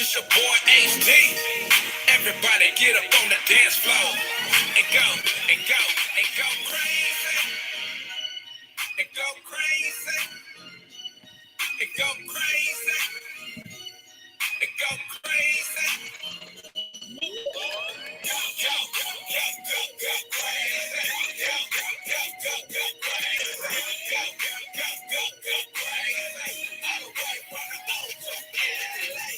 It's your boy HD. Everybody get up on the dance floor and go, and go, and go crazy. And go crazy. And go crazy. And go crazy. Go, go, go, go, go, go crazy. Go, go, go, go, go crazy. Go, go, go, go, go crazy. All the way from the old to LA.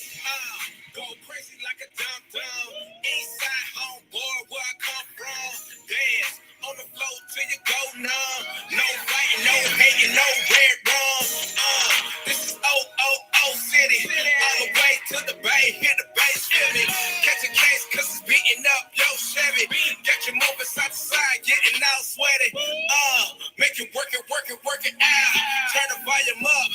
Go crazy like a dum-dum. Eastside homeboy, where I come from. Dance on the floor till you go numb. No fighting, no hating, no red rum. This is O City. All the way to the bay, hit the bass, feel me. Catch a case cause it's beating up your Chevy. Got you moving side to side, getting all sweaty. Make it work it, work it, work it out. Turn the volume up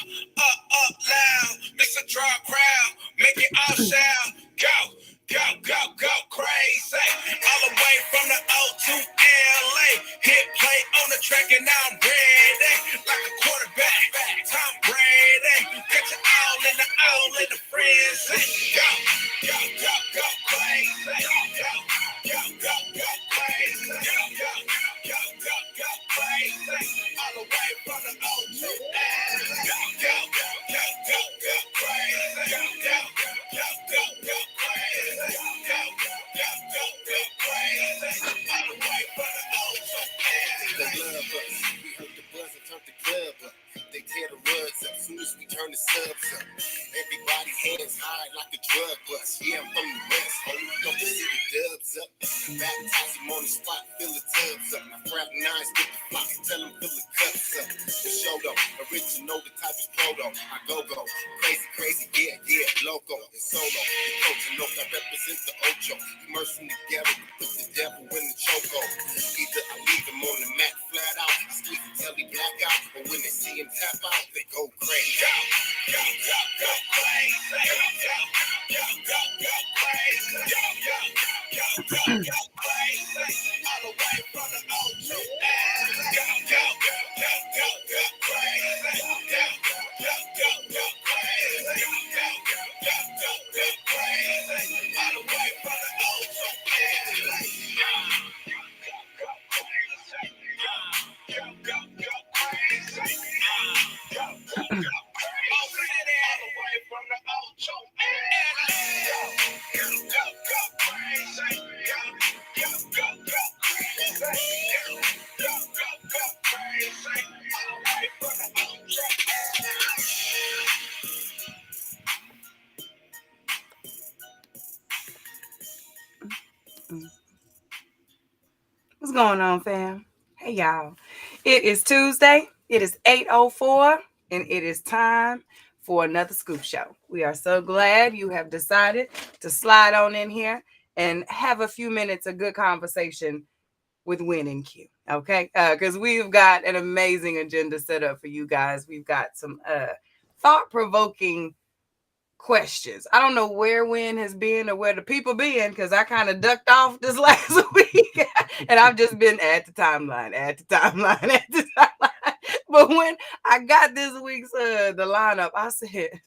loud. It's a draw crowd, make it all shout. Go, go, go, go crazy. All the way from the O to LA. Hit play on the track and now I'm ready. Like a quarterback, Tom Brady. Get you all in the frenzy. Go, go, go, go crazy. Go, go, go, go, go crazy. Go, go, go, go, go crazy. All the way from the O to LA. Go, go, go, go, go, go crazy. Go, go, go, go, go crazy. Go, go, go, go, go crazy. All the way from the O to LA. The love us. We heard the buzz and turned the club up. They tear the rugs up soon as we turn the subs up. Everybody hands high like a drug bust. Yeah, I'm from the West, homie. Don't see the dubs up. Baptize them on the spot, fill the tubs up. My fraternize with the flocks, tell them fill the cups up. The show though, original, the type is proto. I go. Crazy, crazy, yeah, loco. It's solo. The coach and notes, I represent the Ocho. Immersing together, put the devil in the choco. Either I leave him on the mat flat out, I squeeze until he black out, or when they see him tap out, they go crazy. Go, go, go, go crazy. Go, go, go, go, go crazy. Go, go, go, go, go crazy. All the way from the O to LA. Go, go, go, go, go, go crazy. Go, go, go, go, go crazy. Go, go, go, go, go crazy. All the way from the O to LA. Go, go, go crazy. Go, go, go crazy. All the way from the O to LA. Go, go, go crazy. Go, go, go, go crazy. Go, go, go crazy. All the way from the O to LA. What's going on, fam? Hey, y'all. It is Tuesday. It is 8:04, and it is time for another Scoop Show. We are so glad you have decided to slide on in here and have a few minutes of good conversation with Win and Q, okay? Because we've got an amazing agenda set up for you guys. We've got some thought-provoking questions. I don't know where Win has been or where the people been because I kind of ducked off this last week and I've just been at the timeline. But when I got this week's the lineup, I said,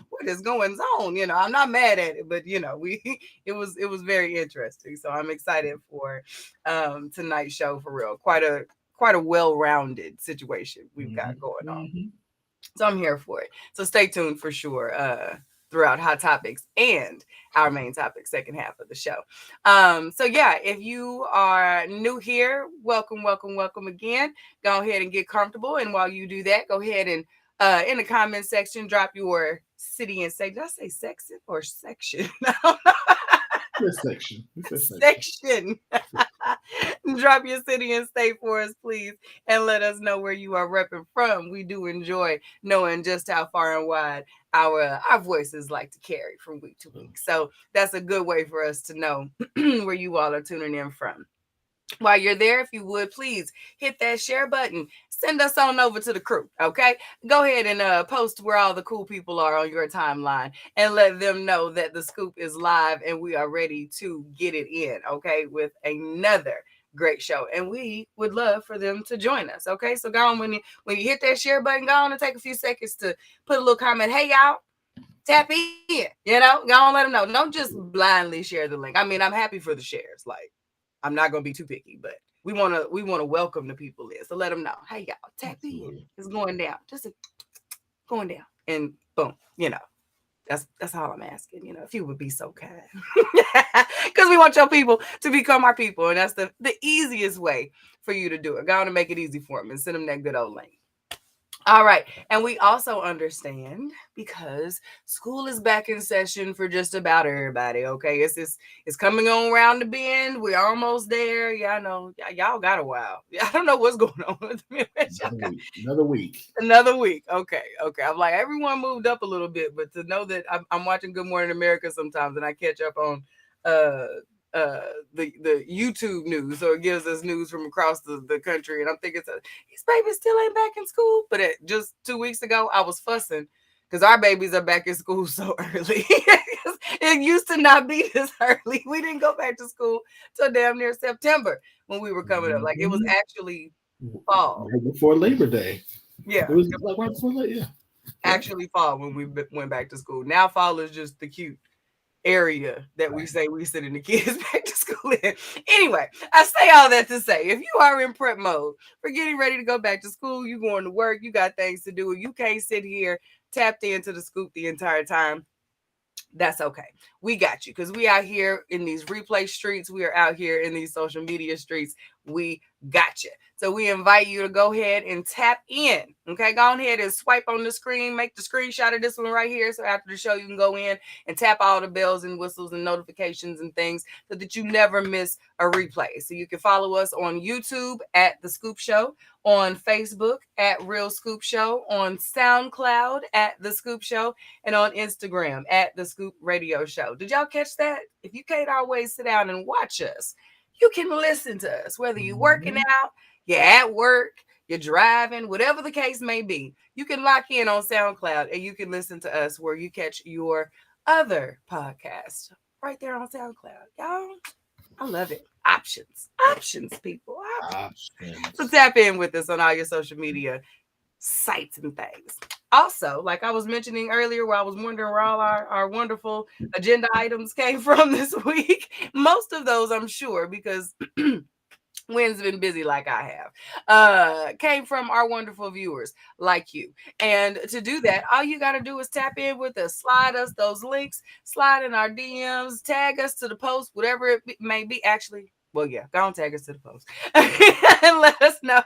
what is going on? You know, I'm not mad at it, but you know, it was very interesting. So I'm excited for tonight's show for real. Quite a well-rounded situation we've got going on. So I'm here for it. So stay tuned for sure throughout Hot Topics and our main topic, second half of the show. So yeah, if you are new here, welcome again. Go ahead and get comfortable. And while you do that, go ahead and in the comment section, drop your city and state. Did I say section or section? Section. Drop your city and state for us, please, and let us know where you are repping from. We do enjoy knowing just how far and wide our voices like to carry from week to week. So that's a good way for us to know where you all are tuning in from. While you're there, if you would, please hit that share button. Send us on over to the crew, okay? Go ahead and post where all the cool people are on your timeline and let them know that the scoop is live and we are ready to get it in, okay, with another great show. And we would love for them to join us, okay? So go on, when you hit that share button, go on and take a few seconds to put a little comment. Hey, y'all. tap in, go on, let them know. Don't just blindly share the link. I mean, I'm happy for the shares. Like, I'm not gonna be too picky, but we wanna welcome the people in. So let them know, hey y'all, tap in. It's going down. Going down. And boom, that's all I'm asking. If you would be so kind. Because we want your people to become our people. And that's the easiest way for you to do it. Go on and make it easy for them and send them that good old link. All right. And we also understand because school is back in session for just about everybody. Okay. It's coming on around the bend. We're almost there. Yeah, I know. Y'all got a while. I don't know what's going on with me. Another week. Another week. Okay. Okay. I'm like, everyone moved up a little bit, but to know that I'm watching Good Morning America sometimes and I catch up on uh the YouTube news, so it gives us news from across the country, and I'm thinking these babies still ain't back in school. But just 2 weeks ago I was fussing because our babies are back in school so early. It used to not be this early. We didn't go back to school till damn near September when we were coming up. Like, it was actually fall. Right before Labor Day. Yeah, it was like right before Labor. Yeah, actually fall when we went back to school. Now fall is just the cute area that we say we sending the kids back to school in. Anyway, I say all that to say, if you are in prep mode for getting ready to go back to school, you going to work, you got things to do, you can't sit here tapped into the scoop the entire time, that's okay. We got you, because we out here in these replay streets. We are out here in these social media streets. We got you. So we invite you to go ahead and tap in. Okay, go ahead and swipe on the screen. Make the screenshot of this one right here. So after the show, you can go in and tap all the bells and whistles and notifications and things so that you never miss a replay. So you can follow us on YouTube at The Scoop Show, on Facebook at Real Scoop Show, on SoundCloud at The Scoop Show, and on Instagram at The Scoop Radio Show. Did y'all catch that? If you can't always sit down and watch us, you can listen to us, whether you're working out, you're at work, you're driving, whatever the case may be. You can lock in on SoundCloud and you can listen to us where you catch your other podcast right there on SoundCloud. Y'all, I love it. Options, people. Options. So tap in with us on all your social media sites and things. Also, like I was mentioning earlier, where I was wondering where all our wonderful agenda items came from this week. Most of those, I'm sure, because Wynn's been busy like I have, came from our wonderful viewers like you. And to do that, all you got to do is tap in with us, slide us those links, slide in our DMs, tag us to the post, whatever it may be. Actually, well, yeah, go and tag us to the post and let us know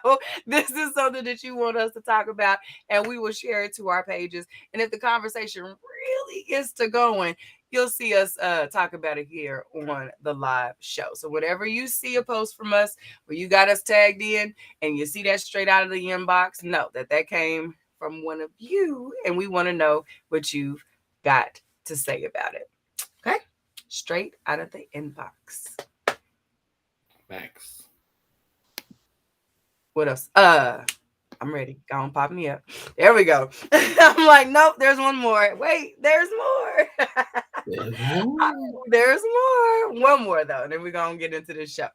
this is something that you want us to talk about, and we will share it to our pages. And if the conversation really gets to going, you'll see us talk about it here on the live show. So whenever you see a post from us where you got us tagged in and you see that straight out of the inbox, know that came from one of you, and we want to know what you've got to say about it. Okay? Straight out of the inbox. Max. What else? I'm ready. Go on, pop me up. There we go. I'm like, nope, there's one more. Wait, there's more. There's more. One more, though, and then we're going to get into this show.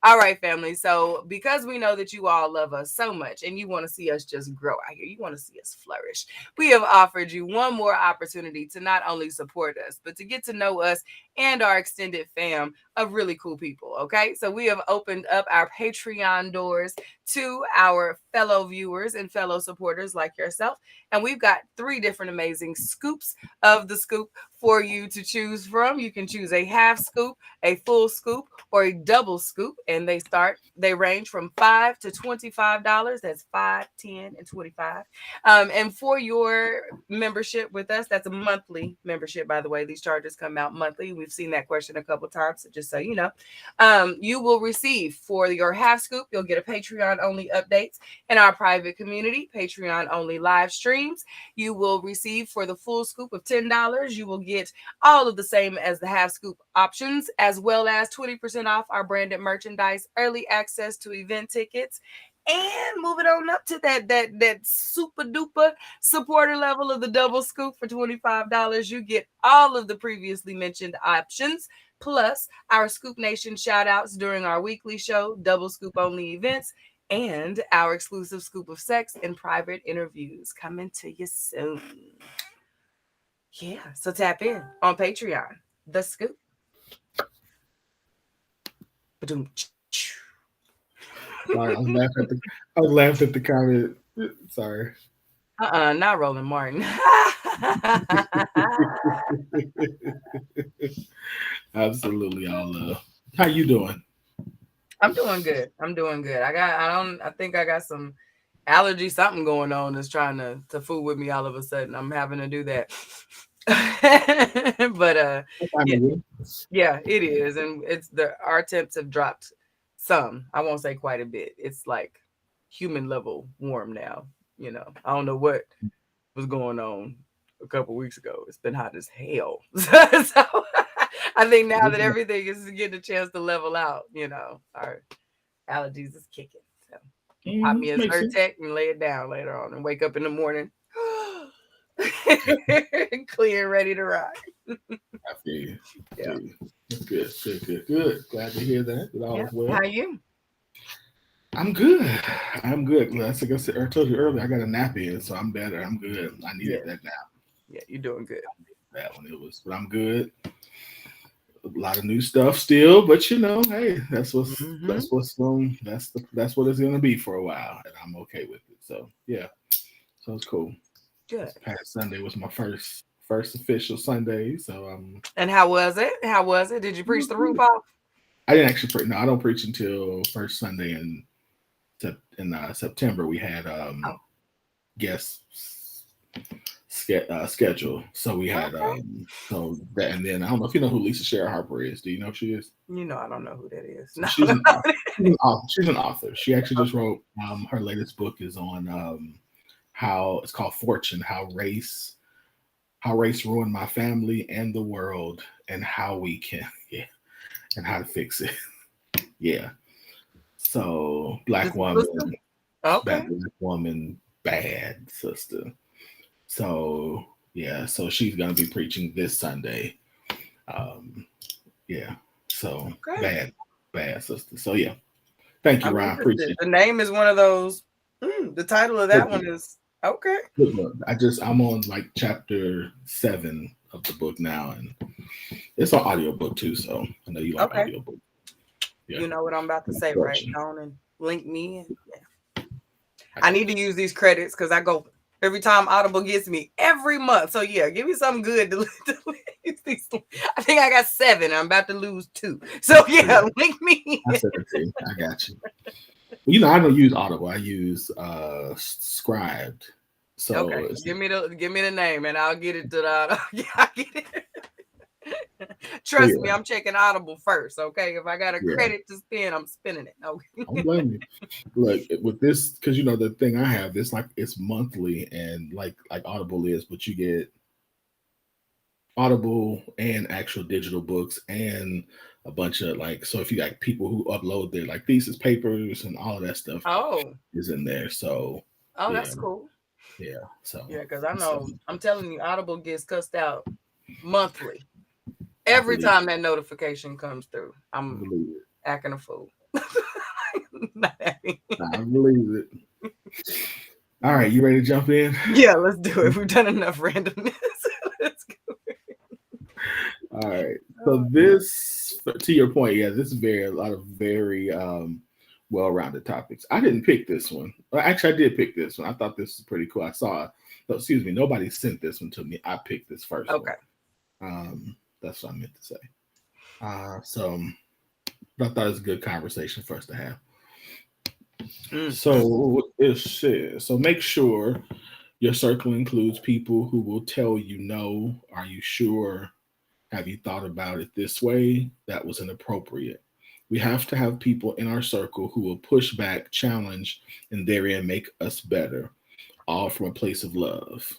All right, family. So because we know that you all love us so much and you want to see us just grow out here, you want to see us flourish, we have offered you one more opportunity to not only support us, but to get to know us and our extended fam of really cool people. Okay, so we have opened up our Patreon doors to our fellow viewers and fellow supporters like yourself, and we've got 3 different amazing scoops of the scoop for you to choose from. You can choose a half scoop, a full scoop, or a double scoop, and they range from $5 to $25. That's $5, $10, and $25. And for your membership with us, that's a monthly membership, by the way. These charges come out monthly. We've seen that question a couple times, so just so you know, you will receive for your half scoop, you'll get a Patreon only updates in our private community, Patreon only live streams. You will receive for the full scoop of $10, you will get all of the same as the half scoop options, as well as 20% off our branded merchandise, early access to event tickets, and moving on up to that super duper supporter level of the double scoop for $25, you get all of the previously mentioned options, plus our Scoop Nation shout outs during our weekly show, double scoop only events, and our exclusive scoop of sex and private interviews coming to you soon. Yeah, so tap in on Patreon. The Scoop. Ba-doom. Sorry, I was laughing at the comment. Sorry. Not Roland Martin. Absolutely, all love. How you doing? I'm doing good. I think I got some allergy something going on that's trying to fool with me all of a sudden. I'm having to do that. But yeah, it is. And our temps have dropped some. I won't say quite a bit. It's like human level warm now. I don't know what was going on a couple weeks ago. It's been hot as hell. So I think now that everything is getting a chance to level out, our allergies is kicking. So pop me a Zyrtec and lay it down later on and wake up in the morning clear and ready to rock. I feel you. Yeah. Good. Glad to hear that. All is well. How are you? I'm good. Like I said, I told you earlier, I got a nap in, so I'm better. I'm good. I needed that nap. Yeah, you're doing good. That one but I'm good. A lot of new stuff still, but hey, that's what it's gonna be for a while, and I'm okay with it. So yeah, so it's cool. Good. Past Sunday was my first official Sunday, so And how was it? Did you preach the roof off? I didn't actually preach. No, I don't preach until first Sunday in September. We had guests schedule, so we had so that, and then I don't know if you know who Lisa Sharon Harper is. Do you know who she is? I don't know who that is. No. She's an author. She's an author. She actually just wrote her latest book is on how it's called Fortune, how race ruined my family and the world, and how we can and how to fix it. Yeah. So black woman, black woman, bad sister. So yeah, so she's gonna be preaching this Sunday. Yeah. So bad sister. So yeah. Thank you, Ryan. Appreciate it. The name is one of those. The title of that one is okay. I'm on like chapter 7 of the book now, and it's an audio book too. So I know you like audio book. Yeah. You know what I'm about to say, right? On and link me in. Yeah. I need to use these credits because I go every time Audible gets me every month. So yeah, give me something good to use these. I think I got 7. I'm about to lose 2. So yeah, link me. I got you. I don't use Audible. I use Scribed. So give me the name and I'll get it to the. I get it. Trust me, I'm checking Audible first. Okay, if I got a credit to spend, I'm spending it. Okay. Don't blame me. Look, with this, because the thing I have, it's monthly, and like Audible is, but you get Audible and actual digital books and a bunch of so if you got people who upload their thesis papers and all of that stuff is in there. So that's cool. Yeah. So because I know I'm telling you, Audible gets cussed out monthly. Every time that notification comes through, I'm acting a fool. I believe it. All right, you ready to jump in? Yeah, let's do it. We've done enough randomness. Let's go. All right. So this, to your point, this is a lot of very well-rounded topics. I didn't pick this one. Well, actually, I did pick this one. I thought this was pretty cool. I saw it. Excuse me, nobody sent this one to me. I picked this first. Okay. One. That's what I meant to say. So I thought it was a good conversation for us to have. So it says, so make sure your circle includes people who will tell you no. Are you sure? Have you thought about it this way? That was inappropriate. We have to have people in our circle who will push back, challenge, and therein make us better, all from a place of love.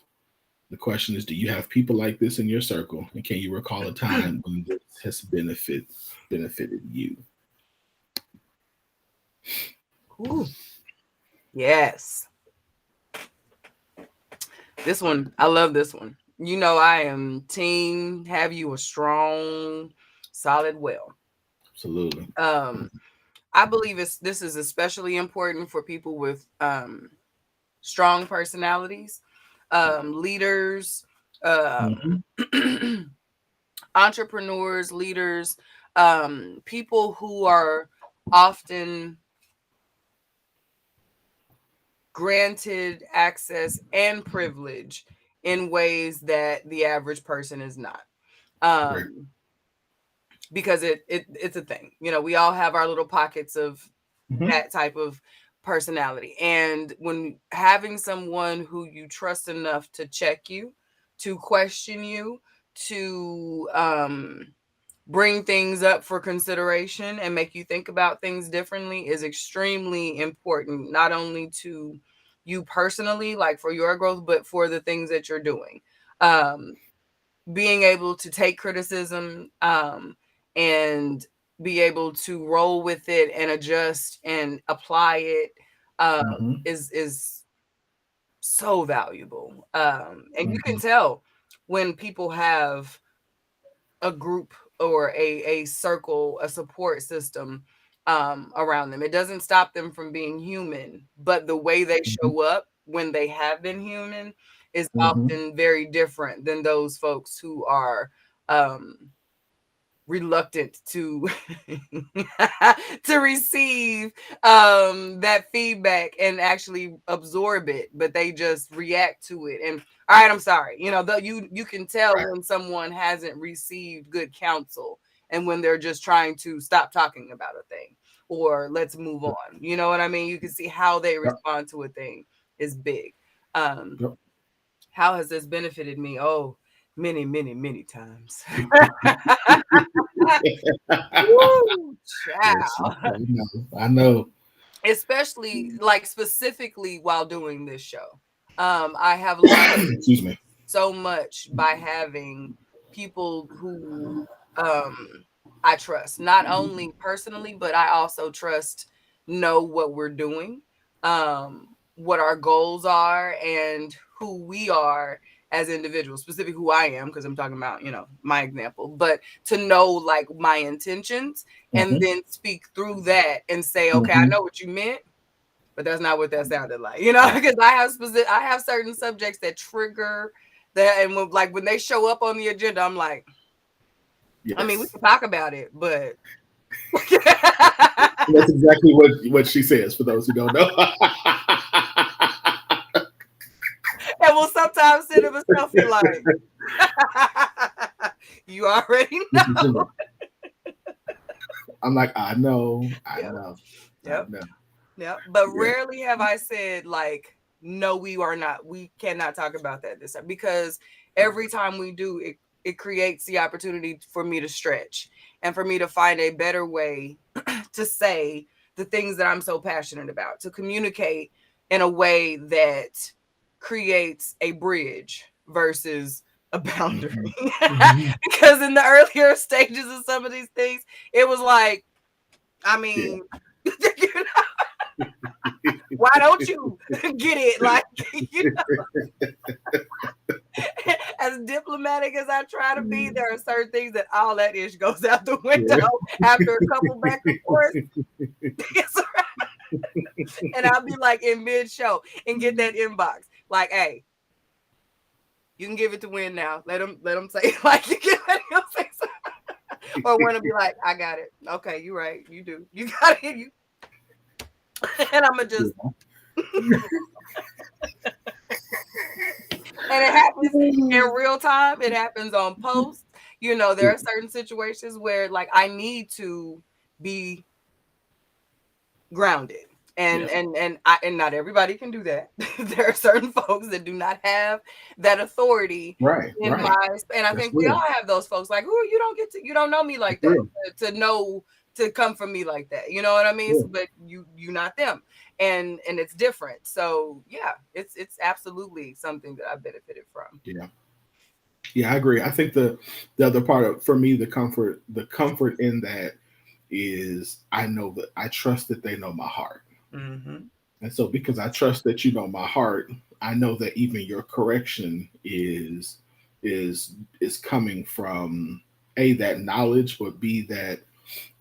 The question is, do you have people like this in your circle? And can you recall a time when this has benefited you? Ooh. Yes. This one, I love this one. I am team have you a strong, solid well. Absolutely. I believe this is especially important for people with strong personalities, leaders, Entrepreneurs, leaders, people who are often granted access and privilege in ways that the average person is not. Right. Because it's a thing. You know, we all have our little pockets of Mhm. that type of personality. And when having someone who you trust enough to check you, to question you, to bring things up for consideration and make you think about things differently is extremely important, not only to you personally, like for your growth, but for the things that you're doing. Being able to take criticism and be able to roll with it and adjust and apply it is so valuable. And you can tell when people have a group or a circle, a support system around them. It doesn't stop them from being human, but the way they show up when they have been human is often very different than those folks who are reluctant to to receive that feedback and actually absorb it, but they just react to it. And all right, I'm sorry, you know, you can tell when someone hasn't received good counsel and when they're just trying to stop talking about a thing or let's move on. You know what I mean? You can see how they respond to a thing is big. How has this benefited me? Oh, many, many, many times. Woo, child. I know. Especially like specifically while doing this show. I have learned Excuse me. so much by having people who I trust, not only personally, but I also trust know what we're doing, what our goals are, and who we are as individuals, specifically who I am, because I'm talking about, you know, my example, but to know like my intentions and then speak through that and say, okay, I know what you meant, but that's not what that sounded like, you know, because I have certain subjects that trigger that, and when they show up on the agenda, I'm like, I mean, we can talk about it, but that's exactly what she says. For those who don't know, and we'll sometimes send him a selfie like, you already know. I'm like, I know. Yep. But rarely have I said like, no, we cannot talk about that this time, because every time we do, it creates the opportunity for me to stretch and for me to find a better way to say the things that I'm so passionate about, to communicate in a way that creates a bridge versus a boundary. Because in the earlier stages of some of these things, it was like, I mean, you know, why don't you get it? Like, you know, as diplomatic as I try to be, there are certain things that all that ish goes out the window after a couple back and forth. And I'll be like in mid-show and get that inbox. Like, hey, you can give it to Win now. Let him say like you can let him say something. Or want to be like, I got it. Okay, you right. You do. You got it. You and I'm gonna just and it happens in real time. It happens on post. You know, there are certain situations where like I need to be grounded. And not everybody can do that. There are certain folks that do not have that authority in my, and I think we all have those folks like, oh, you don't know me like that to know to come from me like that. You know what I mean? So, but you not them. And it's different. So yeah, it's absolutely something that I've benefited from. Yeah, I agree. I think the other part of, for me, the comfort in that is I know that I trust that they know my heart. And so because I trust that you know my heart, I know that even your correction is coming from A, that knowledge, but B, that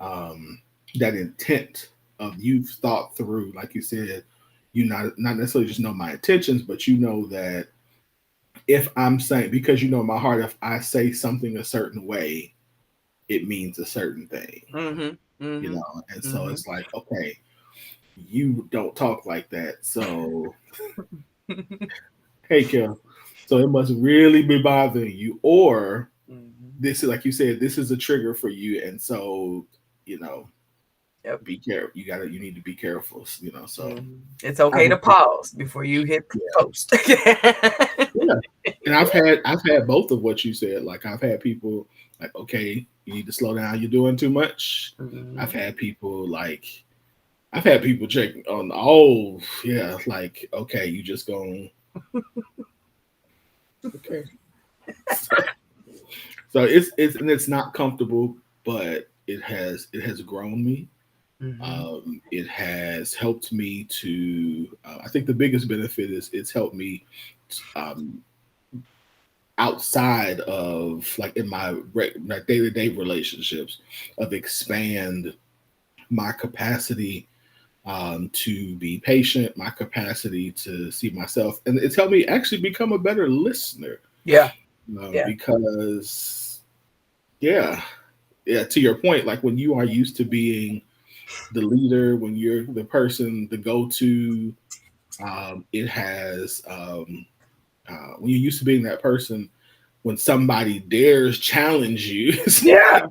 that intent of you've thought through, like you said, you not necessarily just know my intentions, but you know that if I'm saying, because you know in my heart, if I say something a certain way, it means a certain thing, you know. And so it's like, okay, you don't talk like that, so hey, Kim, so it must really be bothering you, or this is, like you said, this is a trigger for you, and so you know, Yep. be careful. You need to be careful, you know. So it's okay to pause before you hit post. Yeah. And I've had both of what you said. Like I've had people like, okay, you need to slow down, you're doing too much. I've had people check on, oh yeah, like, okay, you just going okay. So it's not comfortable, but it has grown me. It has helped me to. I think the biggest benefit is it's helped me um, outside of like in my day-to-day relationships of expand my capacity to be patient, my capacity to see myself, and it's helped me actually become a better listener. Yeah. Because yeah, to your point, like when you are used to being the leader, when you're the person, the go-to, it has when you're used to being that person, when somebody dares challenge you, yeah,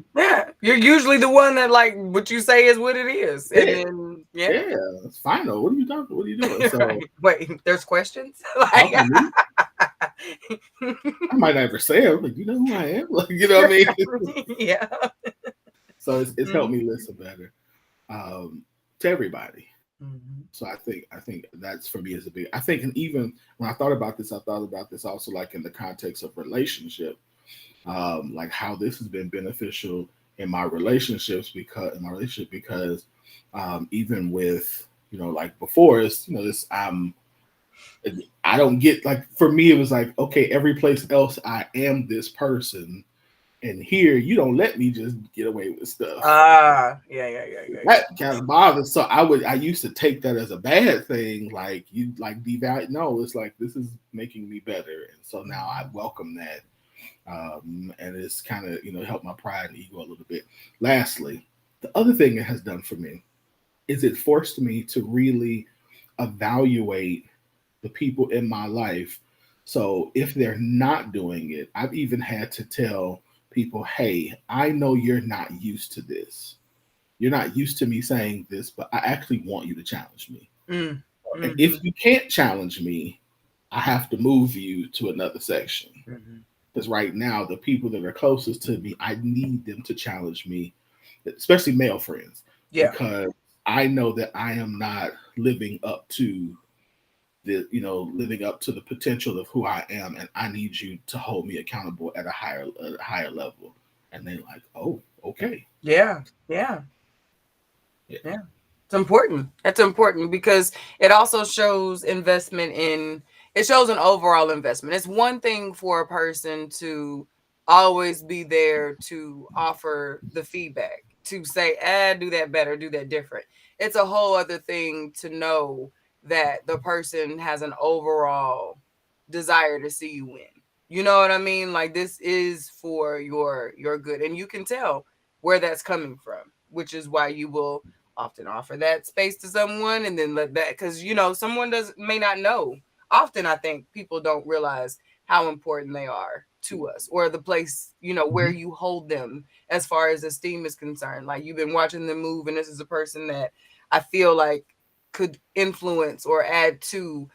you're usually the one that like what you say is what it is, and then it's final. What are you talking? What are you doing? So wait, there's questions. Like, I might never say them, but you know who I am. Like, you know what I mean? Yeah. So it's helped me listen better to everybody. So I think that's for me is a big. I think, and even when I thought about this also like in the context of relationship, like how this has been beneficial in my relationships because even with like before it's this I don't get, like, for me it was like, okay, every place else I am this person, and here you don't let me just get away with stuff. Yeah. That kind of bothers. So I used to take that as a bad thing, like you like devalue. No, it's like this is making me better, and so now I welcome that, and it's kind of helped my pride and ego a little bit. Lastly, the other thing it has done for me is it forced me to really evaluate the people in my life. So if they're not doing it, I've even had to tell people, hey, I know you're not used to this. You're not used to me saying this, but I actually want you to challenge me. And if you can't challenge me, I have to move you to another section. Because right now, the people that are closest to me, I need them to challenge me, especially male friends. Yeah. Because I know that I am not living up to the potential of who I am, and I need you to hold me accountable at a higher level. And they're like, oh, okay. Yeah. It's important. That's important because it also shows investment it shows an overall investment. It's one thing for a person to always be there to offer the feedback, to say, do that better, do that different. It's a whole other thing to know that the person has an overall desire to see you win. You know what I mean? Like, this is for your good, and you can tell where that's coming from, which is why you will often offer that space to someone and then let that, because someone may not know. Often I think people don't realize how important they are to us, or the place where you hold them as far as esteem is concerned. Like, you've been watching them move, and this is a person that I feel like could influence or add to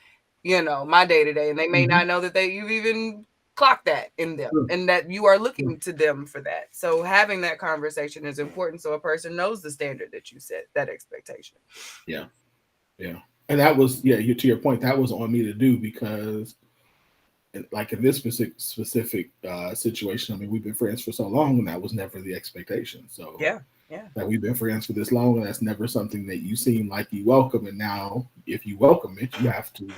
my day-to-day, and they may not know that you've even clock that in them and that you are looking to them for that. So having that conversation is important, so a person knows the standard that you set, that expectation. Yeah. And that was, to your point, that was on me to do, because like in this specific situation, I mean, we've been friends for so long, and that was never the expectation. So that we've been friends for this long, and that's never something that you seem like you welcome. And now if you welcome it, you have to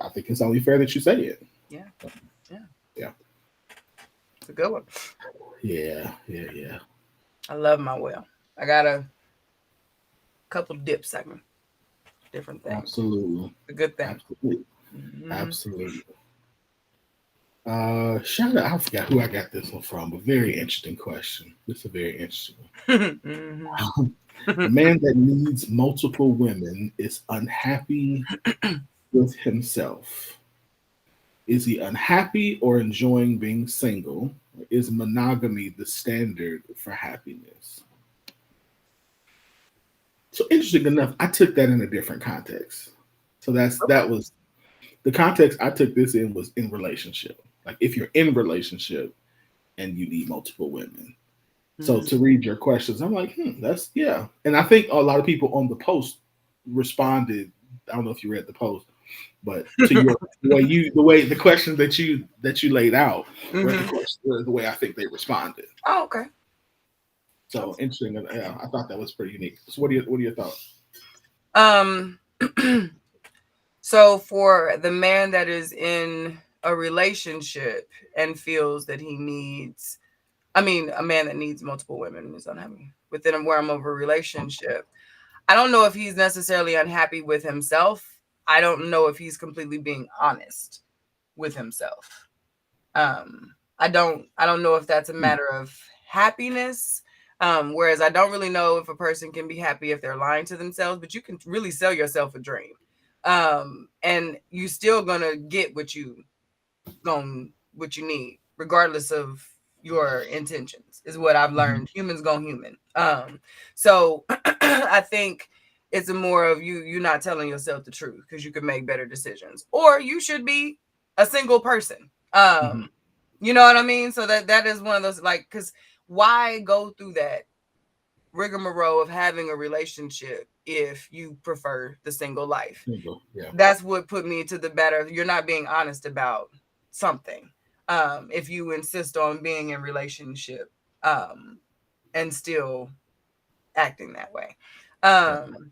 I think it's only fair that you say it. Yeah. It's a good one. Yeah. I love my well. I got a couple dips, different things. Absolutely. A good thing. Absolutely. Shout out, I forgot who I got this one from, but very interesting question. This is a very interesting one. Mhm. A man that needs multiple women is unhappy with himself. Is he unhappy or enjoying being single? Is monogamy the standard for happiness? So interesting enough, I took that in a different context. So Okay. that was the context I took this in was in relationship. Like if you're in relationship and you need multiple women. So Mhm. to read your questions, I'm like, that's yeah. And I think a lot of people on the post responded. I don't know if you read the post, but to your the way the questions that you laid out were the Mhm. question the way I think they responded. Oh, okay. So interesting. Yeah, I thought that was pretty unique. So what are your thoughts? Um, so for the man that is in a relationship and feels that he needs, I mean, a man that needs multiple women is unhappy within a realm of a relationship. I don't know if he's necessarily unhappy with himself. I don't know if he's completely being honest with himself. I don't know if that's a Hmm. matter of happiness. Whereas I don't really know if a person can be happy if they're lying to themselves, but you can really sell yourself a dream. And you still gonna get what you need, regardless of your intentions, is what I've Mhm. learned. Humans go human. So I think it's a more of you not telling yourself the truth because you can make better decisions. Or you should be a single person. Mhm. You know what I mean? So that is one of those, like, because why go through that rigmarole of having a relationship if you prefer the single life? Single, yeah. That's what put me to the better. You're not being honest about something. If you insist on being in relationship, um, and still acting that way. Right. Um,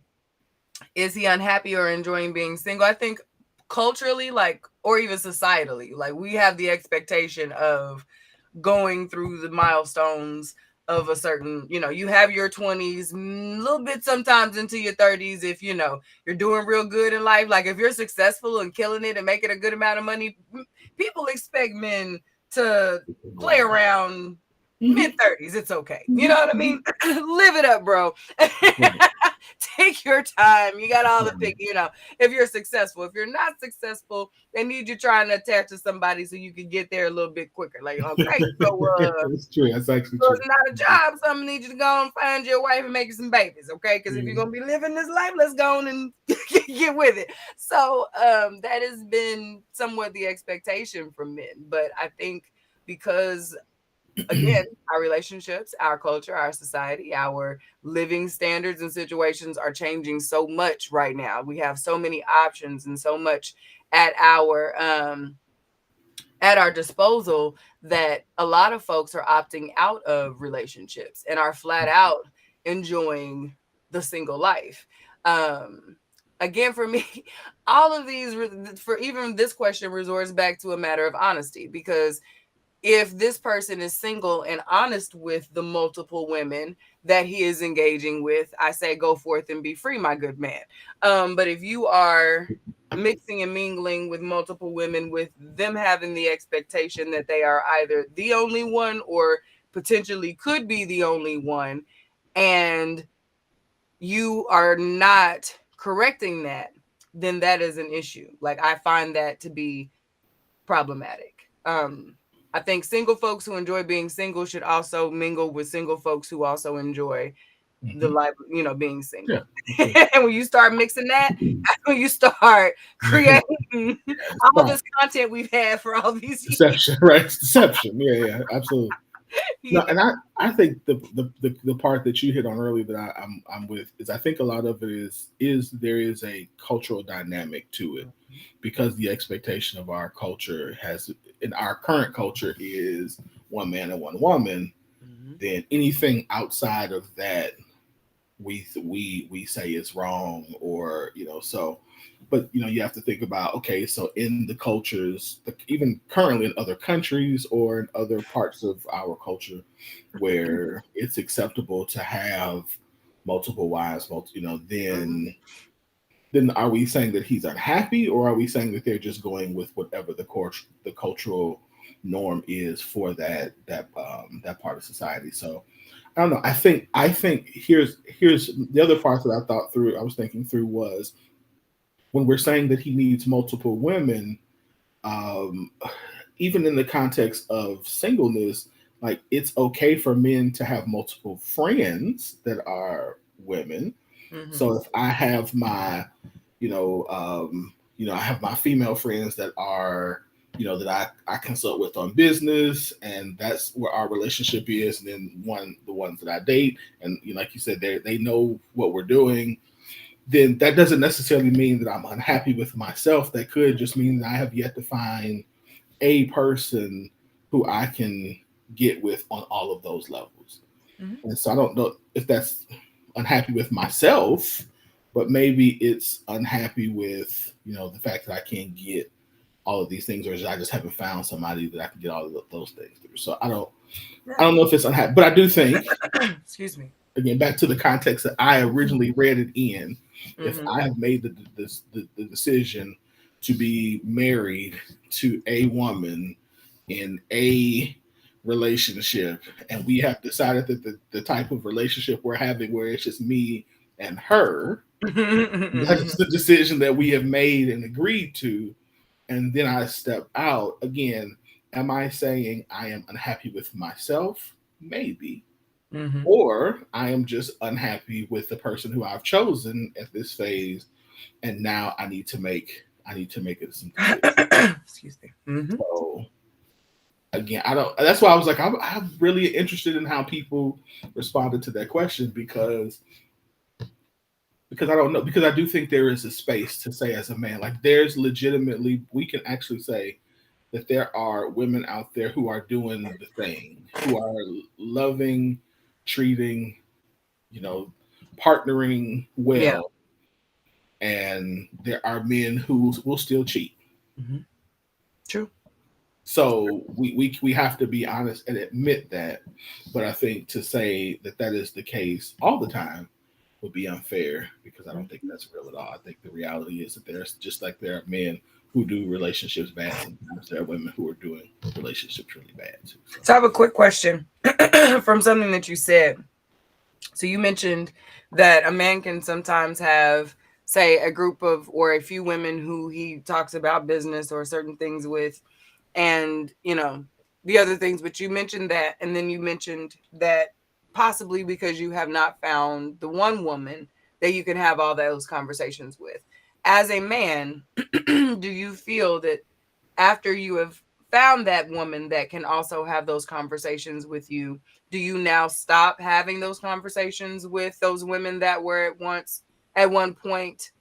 is he unhappy or enjoying being single? I think culturally, like, or even societally, like, we have the expectation of going through the milestones of a certain, you have your 20s, a little bit sometimes into your 30s. If you're doing real good in life, like if you're successful and killing it and making a good amount of money, people expect men to play Wow. around mid Hmm. 30s. It's okay. You know Hmm. what I mean? Live it up, bro. Right. Take your time. You got all the Right. pick, if you're successful. If you're not successful, they need you trying to attach to somebody so you can get there a little bit quicker. Like, okay, That's true. That's actually so true. it's not a job, so I'm gonna need you to go and find your wife and make you some babies, okay? Because if you're Mhm. gonna be living this life, let's go on and get with it. So that has been somewhat the expectation from men. But I think because, again, our relationships, our culture, our society, our living standards and situations are changing so much right now. We have so many options and so much at our disposal that a lot of folks are opting out of relationships and are flat out enjoying the single life. Um, Again, for me, all of these, for even this question, resorts back to a matter of honesty, because if this person is single and honest with the multiple women that he is engaging with, I say go forth and be free, my good man. But if you are mixing and mingling with multiple women, with them having the expectation that they are either the only one or potentially could be the only one, and you are not correcting that, then that is an issue. Like, I find that to be problematic. I think single folks who enjoy being single should also mingle with single folks who also enjoy the Mhm. life, being Yeah, single. absolutely. And when you start mixing that, that's when you start creating all Right. this content we've had for all these years. Deception, right? It's deception. Yeah, yeah, absolutely. No, Yeah. and I think the part that you hit on earlier that I'm with is I think a lot of it is there is a cultural dynamic to it because the expectation of our culture has in our current culture is one man and one woman. Mhm. Then anything outside of that we say is wrong or so but you have to think about okay so in the cultures even currently in other countries or in other parts of our culture where it's acceptable to have multiple wives Mhm. then are we saying that he's unhappy or are we saying that they're just going with whatever the cultural norm is for that part of society. So I don't know. I think here's the other part that I was thinking through was when we're saying that he needs multiple women, um, even in the context of singleness, like it's okay for men to have multiple friends that are women. So if I have my, I have my female friends that are, that I consult with on business, and that's where our relationship is. And then the ones that I date, and like you said, they know what we're doing. Then that doesn't necessarily mean that I'm unhappy with myself. That could just mean that I have yet to find a person who I can get with on all of those levels. And so I don't know if that's unhappy with myself, but maybe it's unhappy with, the fact that I can't get all of these things, or I just haven't found somebody that I can get all of those things through. So I don't know if it's unhappy, but I do think, excuse me, again, back to the context that I originally read it in, if I have made the decision to be married to a woman in a relationship, and we have decided that the type of relationship we're having where it's just me and her, that's the decision that we have made and agreed to, and then I step out again. Am I saying I am unhappy with myself? Maybe. Or I am just unhappy with the person who I've chosen at this phase, and now I need to make it some excuse me. So again, that's why I was like, I'm really interested in how people responded to that question, because I don't know, because I do think there is a space to say as a man, like there's legitimately, we can actually say that there are women out there who are doing the thing, who are loving, treating, partnering well. Yeah. And there are men who will still cheat. True. So we have to be honest and admit that. But I think to say that is the case all the time would be unfair, because I don't think that's real at all. I think the reality is that there's, just like there are men who do relationships bad, sometimes there are women who are doing relationships really bad too. So I have a quick question from something that you said. So you mentioned that a man can sometimes have, say, a group of or a few women who he talks about business or certain things with, and the other things, but you mentioned that, and then you mentioned that possibly because you have not found the one woman that you can have all those conversations with. As a man, do you feel that after you have found that woman that can also have those conversations with you, do you now stop having those conversations with those women that were at one point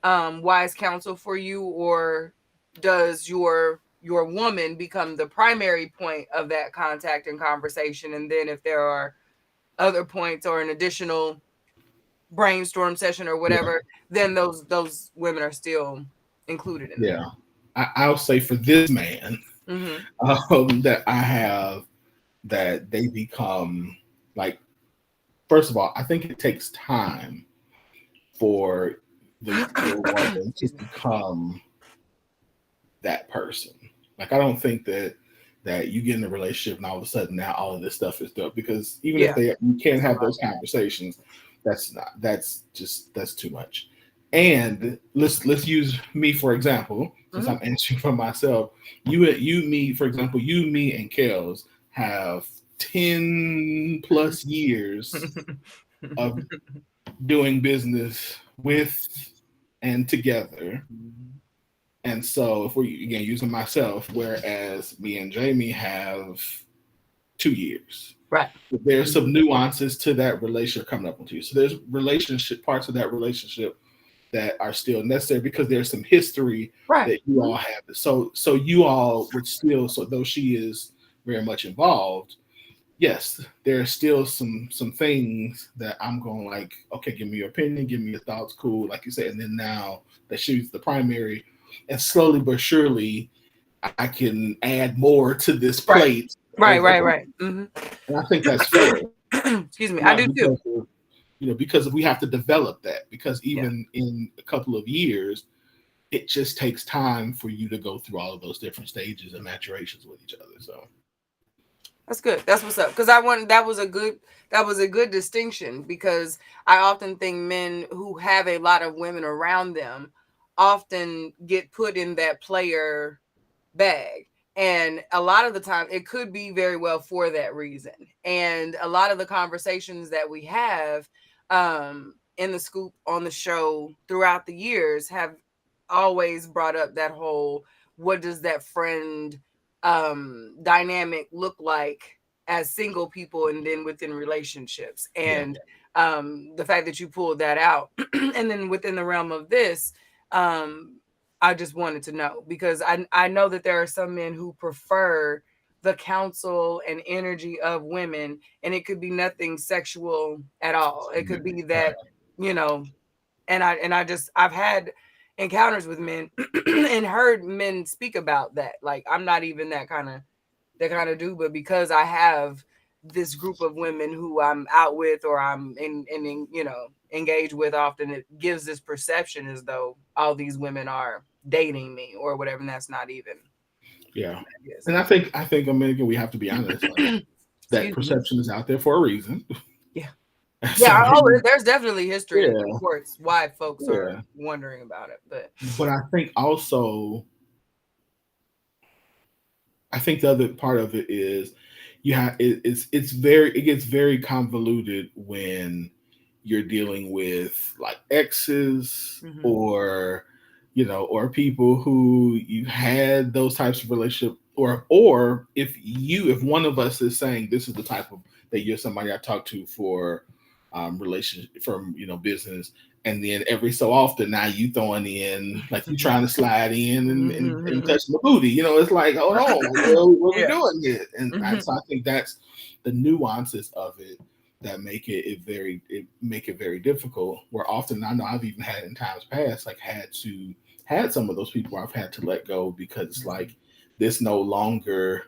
wise counsel for you, or does your woman become the primary point of that contact and conversation, and then if there are other points or an additional brainstorm session or whatever, then those women are still included in that? I'll say for this man that I have, that they become, like, first of all, I think it takes time for the woman to become that person. Like, I don't think that you get in a relationship and all of a sudden now all of this stuff is done, because even if you can't have those conversations, that's too much. And let's use me for example, since I'm answering for myself. You, me, for example, me and Kels have 10 plus years of doing business with and together. And so if we're, again, using myself, whereas me and Jamie have 2 years. Right. There's some nuances to that relationship coming up with you. So there's parts of that relationship that are still necessary, because there's some history that you all have. So you all would still, so though she is very much involved, yes, there are still some things that I'm going like, okay, give me your opinion, give me your thoughts, cool, like you said. And then now that she's the primary, and slowly but surely, I can add more to this plate. Right. Mm-hmm. And I think that's fair. Excuse me, I do too. Because we have to develop that, because even in a couple of years, it just takes time for you to go through all of those different stages and maturations with each other. So that's good. That's what's up. Because that was a good distinction, because I often think men who have a lot of women around them often get put in that player bag. And a lot of the time it could be very well for that reason. And a lot of the conversations that we have in the Scoop on the show throughout the years have always brought up that whole, what does that friend dynamic look like as single people and then within relationships. And the fact that you pulled that out and then within the realm of this, I just wanted to know, because I know that there are some men who prefer the counsel and energy of women, and it could be nothing sexual at all. It could be that, you know, and I've had encounters with men and heard men speak about that. Like, I'm not even that kind of dude, but because I have this group of women who I'm out with or I'm in engaged with often, it gives this perception as though all these women are dating me or whatever, and that's not even. And I think American, we have to be honest, like, that perception is out there for a reason. There's definitely history that supports why folks are wondering about it, but I think also, I think the other part of it is it gets very convoluted when you're dealing with like exes or people who you had those types of relationship, or if one of us is saying this is the type of that you're somebody I talk to for relationship, from business, and then every so often now you throwing in, like, you trying to slide in and touch my booty, it's like, hold on, what we doing here? And so I think that's the nuances of it that make it very difficult, where often, I know I've even had in times past, like, had some of those people where I've had to let go, because it's like, this no longer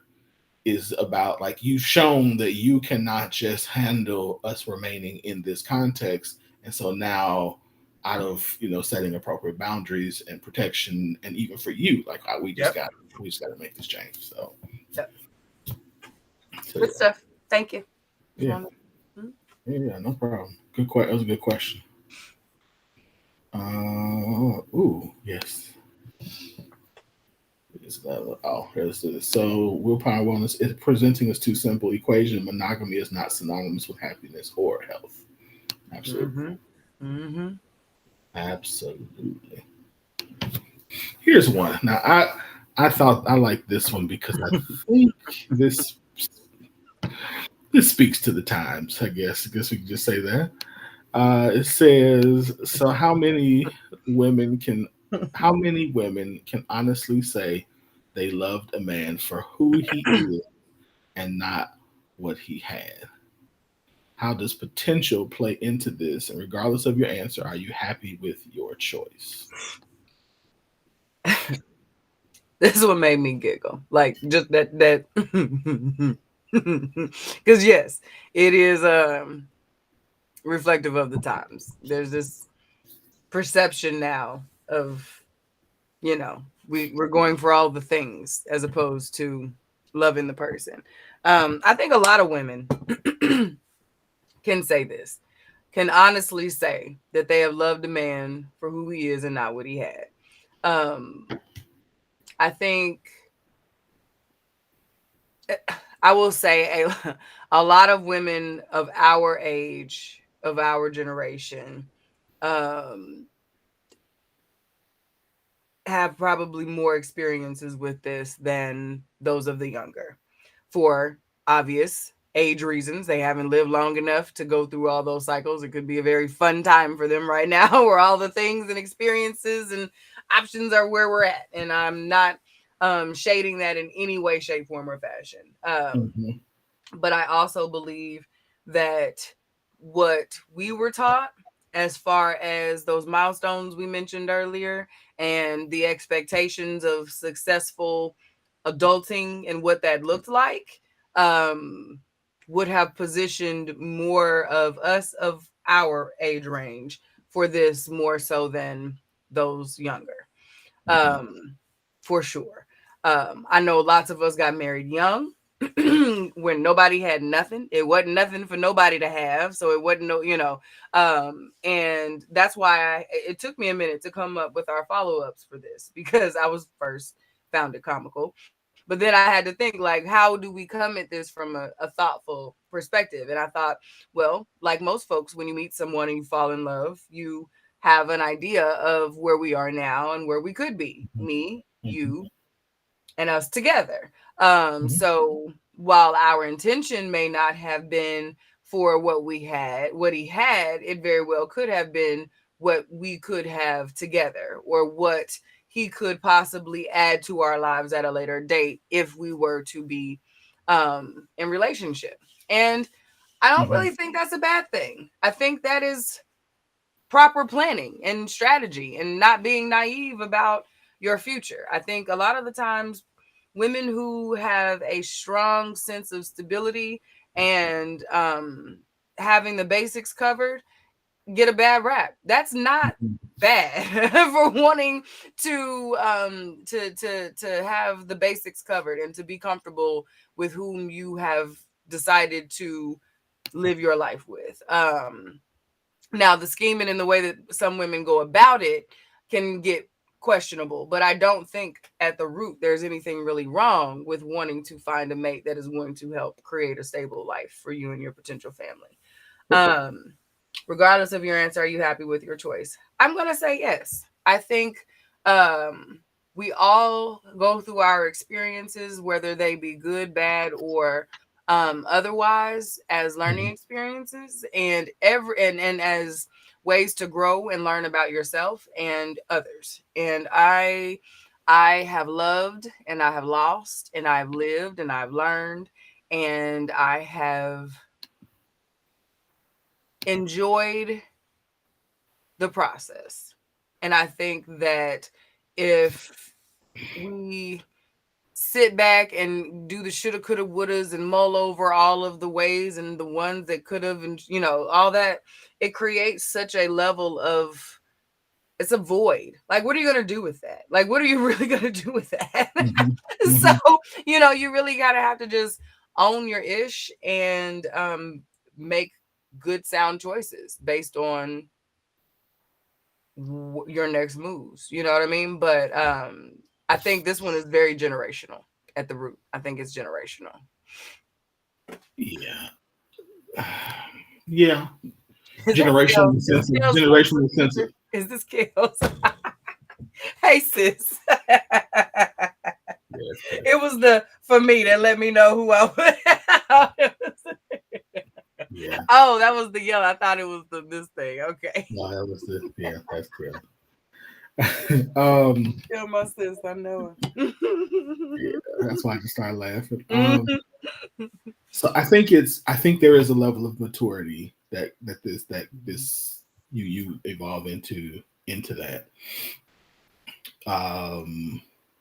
is about, like, you've shown that you cannot just handle us remaining in this context. And so now, out of setting appropriate boundaries and protection, and even for you, like, we just got to make this change. So, good stuff. Thank you. Yeah, no problem. Good question. That was a good question. Yes. Here's this. So, willpower wellness is presenting as too simple equation. Monogamy is not synonymous with happiness or health. Absolutely. Absolutely. Here's one. Now, I thought I like this one because I think this speaks to the times. I guess we can just say that. It says, so how many women can honestly say they loved a man for who he is and not what he had? How does potential play into this? And regardless of your answer, are you happy with your choice? This is what made me giggle. Like, just that because yes, it is reflective of the times. There's this perception now of, we're going for all the things as opposed to loving the person. I think a lot of women can say this, can honestly say that they have loved a man for who he is and not what he had. I think I will say a lot of women of our age, of our generation, have probably more experiences with this than those of the younger, for obvious age reasons. They haven't lived long enough to go through all those cycles. It could be a very fun time for them right now, where all the things and experiences and options are where we're at. And I'm not shading that in any way, shape, form, or fashion. But I also believe that what we were taught, as far as those milestones we mentioned earlier, and the expectations of successful adulting and what that looked like, would have positioned more of us of our age range for this more so than those younger. For sure. I know lots of us got married young when nobody had nothing. It wasn't nothing for nobody to have. So it wasn't and that's why it took me a minute to come up with our follow-ups for this, because I was first found it comical. But then I had to think, like, how do we come at this from a thoughtful perspective? And I thought, well, like most folks, when you meet someone and you fall in love, you have an idea of where we are now and where we could be, me, you, and us together. So while our intention may not have been for what he had, it very well could have been what we could have together, or what he could possibly add to our lives at a later date if we were to be in relationship. And I don't really think that's a bad thing. I think that is proper planning and strategy and not being naive about your future. I think a lot of the times women who have a strong sense of stability and having the basics covered get a bad rap. That's not bad for wanting to have the basics covered and to be comfortable with whom you have decided to live your life with. Now, the scheming and the way that some women go about it can get questionable, but I don't think at the root there's anything really wrong with wanting to find a mate that is going to help create a stable life for you and your potential family. Regardless of your answer, are you happy with your choice? I'm going to say yes. I think we all go through our experiences, whether they be good, bad, or otherwise, as learning experiences and as ways to grow and learn about yourself and others. And I have loved and I have lost and I've lived and I've learned and I have enjoyed the process. And I think that if we sit back and do the shoulda, coulda, wouldas and mull over all of the ways and the ones that could have, and all that, it creates such a level of, it's a void. Like, what are you going to do with that? Like, what are you really going to do with that? So, you really got to have to just own your ish and make good sound choices based on your next moves. You know what I mean? But I think this one is very generational at the root. I think it's generational. Yeah. Yeah. Generational sensitive. Generational sensitive. Is this Kales? Hey, sis. It was for me that let me know who I was. Yeah. Oh, that was the yell. I thought it was this thing. Okay. No, that was that's clear. Kill my sis, I know it. Yeah, that's why I just started laughing. So I think there is a level of maturity that this you evolve into that.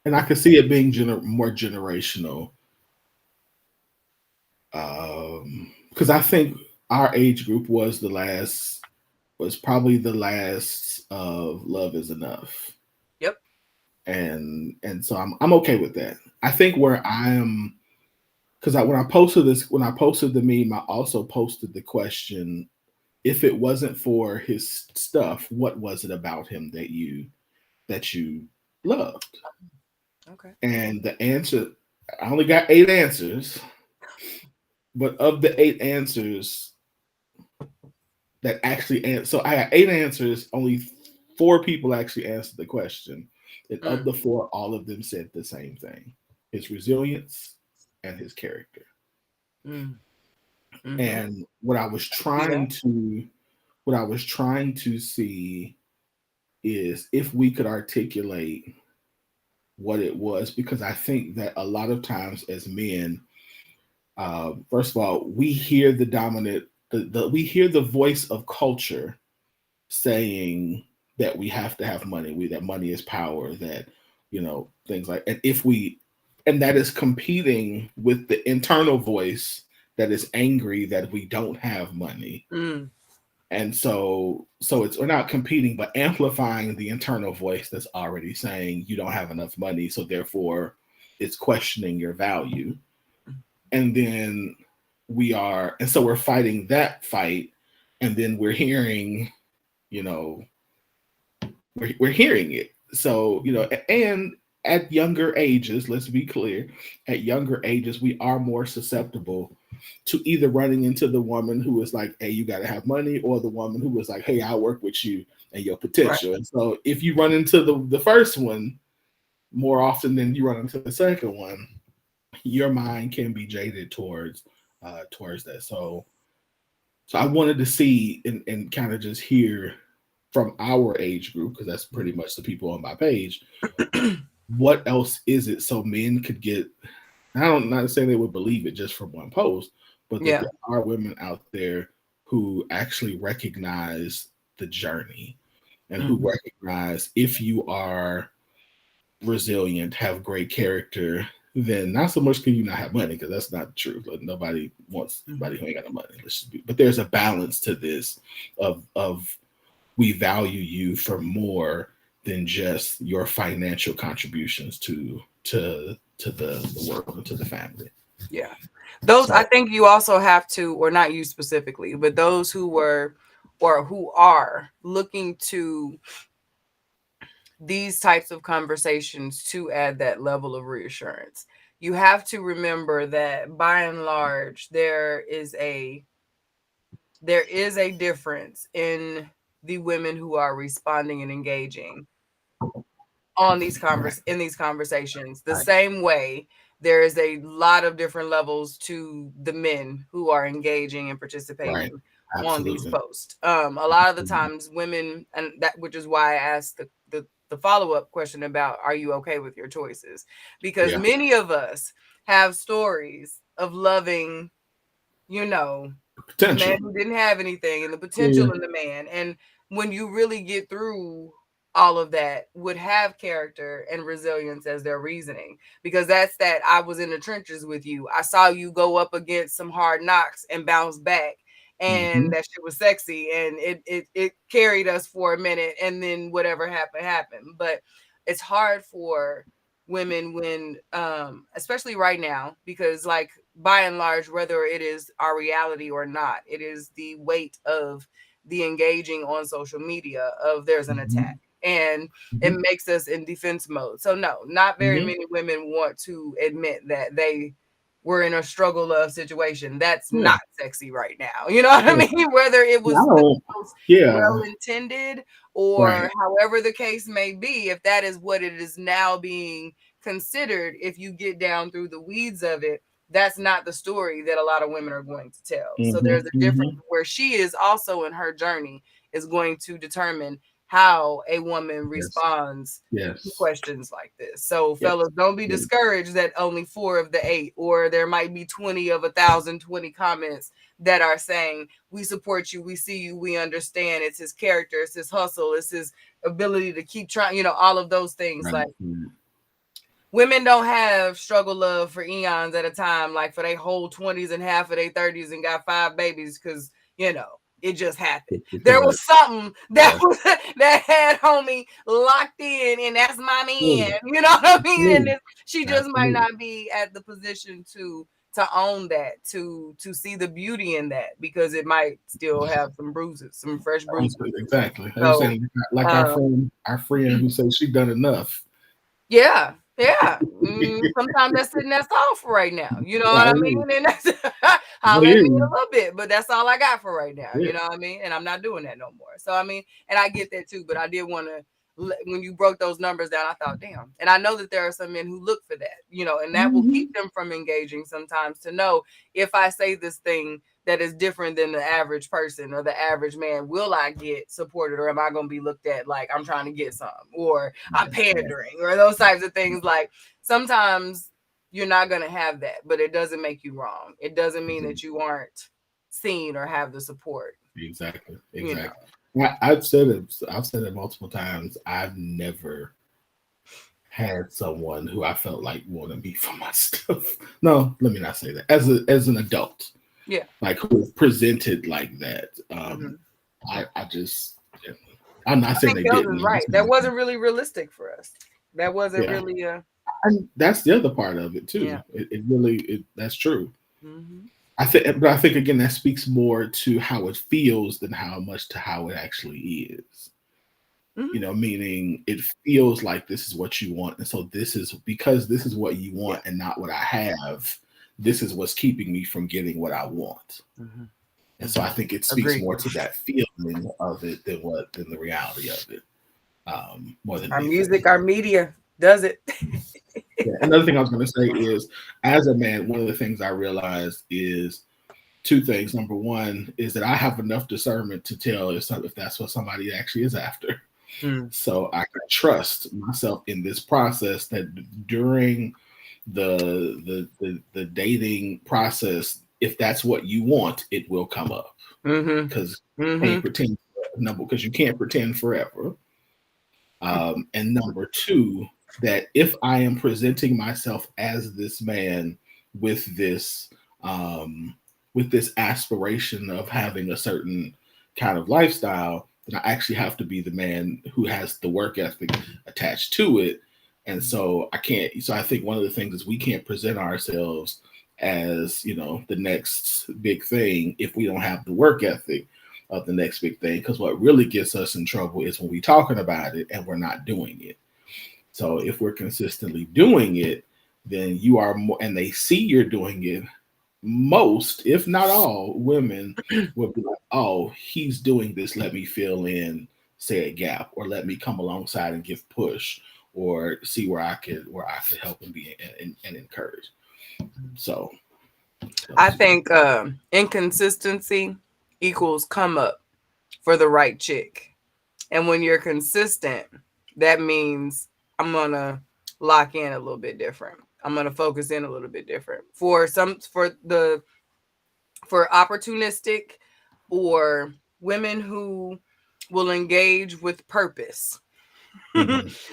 And I can see it being more generational. Because I think our age group was probably the last of Love Is Enough. Yep. And so I'm okay with that. I think where I am, because when I posted the meme, I also posted the question: if it wasn't for his stuff, what was it about him that you loved? Okay. And the answer, I only got 8 answers, but of the 8 answers that actually so I had 8 answers, only 4 people actually answered the question. And of the 4, all of them said the same thing: his resilience and his character. And what I was trying to see is if we could articulate what it was, because I think that a lot of times as men, first of all, we hear the dominant, we hear the voice of culture saying that we have to have money, that money is power, that things like, and that is competing with the internal voice that is angry that we don't have money. And so it's, we're not competing, but amplifying the internal voice that's already saying you don't have enough money, so therefore it's questioning your value. And then so we're fighting that fight, and then we're hearing, we're hearing it. So, and at younger ages, let's be clear, at younger ages, we are more susceptible to either running into the woman who is like, hey, you got to have money, or the woman who is like, hey, I'll work with you and your potential. Right. And so if you run into the first one more often than you run into the second one, your mind can be jaded towards that. So I wanted to see and kind of just hear from our age group, because that's pretty much the people on my page, what else is it so men could get, not saying they would believe it just from one post, but that there are women out there who actually recognize the journey and who recognize if you are resilient, have great character, then not so much can you not have money, because that's not true. Like, nobody wants somebody who ain't got no money. But there's a balance to this of we value you for more than just your financial contributions to the world and to the family. Yeah. Those, so, I think you also have to, or not you specifically, but those who were or who are looking to these types of conversations to add that level of reassurance. You have to remember that by and large, there is a difference in the women who are responding and engaging on these conversations. The same way there is a lot of different levels to the men who are engaging and participating on these posts. A lot of the times women, and that, which is why I asked the follow-up question about, are you okay with your choices? Because many of us have stories of loving, the man who didn't have anything, and the potential in the man. And when you really get through all of that, would have character and resilience as their reasoning, because that's that I was in the trenches with you. I saw you go up against some hard knocks and bounce back. And that shit was sexy, and it carried us for a minute, and then whatever happened. But it's hard for women when, especially right now, because like by and large, whether it is our reality or not, it is the weight of the engaging on social media of there's an attack, and it makes us in defense mode. So no, not very many women want to admit that they were in a struggle love situation. That's not sexy right now. You know what I mean? Whether it was well intended or however the case may be, if that is what it is now being considered, if you get down through the weeds of it, that's not the story that a lot of women are going to tell. So there's a difference where she is also in her journey is going to determine how a woman responds to questions like this. So fellas, don't be discouraged that only 4 of the 8, or there might be 20 of 1,020 comments that are saying, we support you, we see you, we understand. It's his character, it's his hustle, it's his ability to keep trying, all of those things. Like, women don't have struggle love for eons at a time, like for their whole 20s and half of their 30s and got 5 babies, because, it just happened. There was something that had homie locked in, and that's my man. You know what I mean? And she just might not be at the position to own that, to see the beauty in that, because it might still have some bruises, some fresh bruises. Exactly. So, like our friend who says she done enough. Yeah. Sometimes that's sitting that's off right now. You know what I mean? And that's I'll let me a little bit, but that's all I got for right now. You know what I mean? And I'm not doing that no more. So I mean, and I get that too, but I did want to, when you broke those numbers down, I thought, damn. And I know that there are some men who look for that, and that will keep them from engaging sometimes, to know, if I say this thing that is different than the average person or the average man, will I get supported, or am I going to be looked at like I'm trying to get some, or I'm pandering, or those types of things? Like, sometimes you're not going to have that, but it doesn't make you wrong. It doesn't mean that you aren't seen or have the support. Exactly. I've said it multiple times. I've never had someone who I felt like wanted me for my stuff. No, let me not say that. As an adult, like, who was presented like that. I just, I'm not I saying think they Gels didn't. is right. That wasn't really realistic for us. That wasn't Yeah. really a. And that's the other part of it too. Yeah. It really, that's true. Mm-hmm. I think again that speaks more to how it feels than how much to how it actually is. Mm-hmm. You know, meaning it feels like this is what you want, and so this is because this is what you want and not what I have. This is what's keeping me from getting what I want. Mm-hmm. And so I think it speaks Agreed. more to that feeling of it than the reality of it. More than Our anything. music, our media does it. Yeah. Another thing I was going to say is, as a man, one of the things I realized is two things. Number one is that I have enough discernment to tell if that's what somebody actually is after. So I can trust myself in this process that during the dating process, if that's what you want, it will come up. Because you can't pretend because you can't pretend forever. And number two, that if I am presenting myself as this man with this aspiration of having a certain kind of lifestyle, then I actually have to be the man who has the work ethic attached to it. And so I can't. So I think one of the things is we can't present ourselves as, you know, the next big thing if we don't have the work ethic of the next big thing. Because what really gets us in trouble is when we're talking about it and we're not doing it. So if we're consistently doing it, then you are more, and they see you're doing it. Most, if not all, women will be like, "Oh, he's doing this. Let me fill in, say a gap, or let me come alongside and give push, or see where I could help and be and encourage." So, I think inconsistency equals come up for the right chick, and when you're consistent, that means I'm gonna lock in a little bit different. I'm gonna focus in a little bit different for opportunistic or women who will engage with purpose.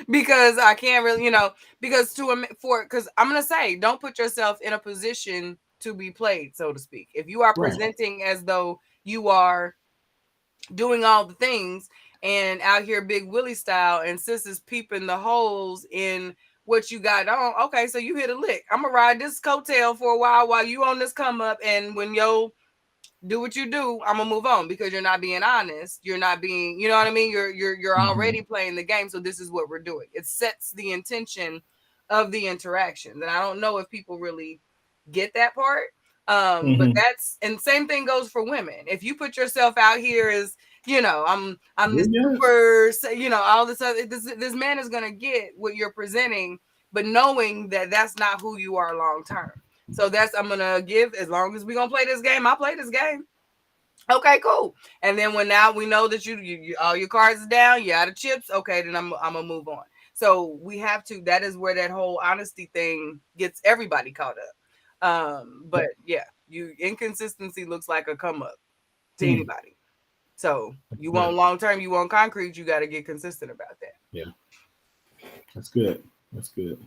Because I can't really, because I'm gonna say, don't put yourself in a position to be played, so to speak. If you are presenting as though you are doing all the things and out here Big Willie style, and sis is peeping the holes in what you got on, okay, so you hit a lick. I'm gonna ride this coattail for a while you on this come up, and when yo do what you do, I'm gonna move on, because you're not being honest. You're not being, you know what I mean? You're already playing the game. So this is what we're doing. It sets the intention of the interaction. And I don't know if people really get that part. But that's, and same thing goes for women. If you put yourself out here as, I'm this super, all this other, this man is gonna get what you're presenting, but knowing that that's not who you are long term. So that's, I'm gonna give, as long as we're gonna play this game, I play this game. Okay, cool. And then when now we know that you all your cards are down, you out of chips. Okay, then I'm gonna move on. So we have to. That is where that whole honesty thing gets everybody caught up. But yeah, inconsistency looks like a come up to anybody. So you want long term, you want concrete, you got to get consistent about that. Yeah, that's good. That's good.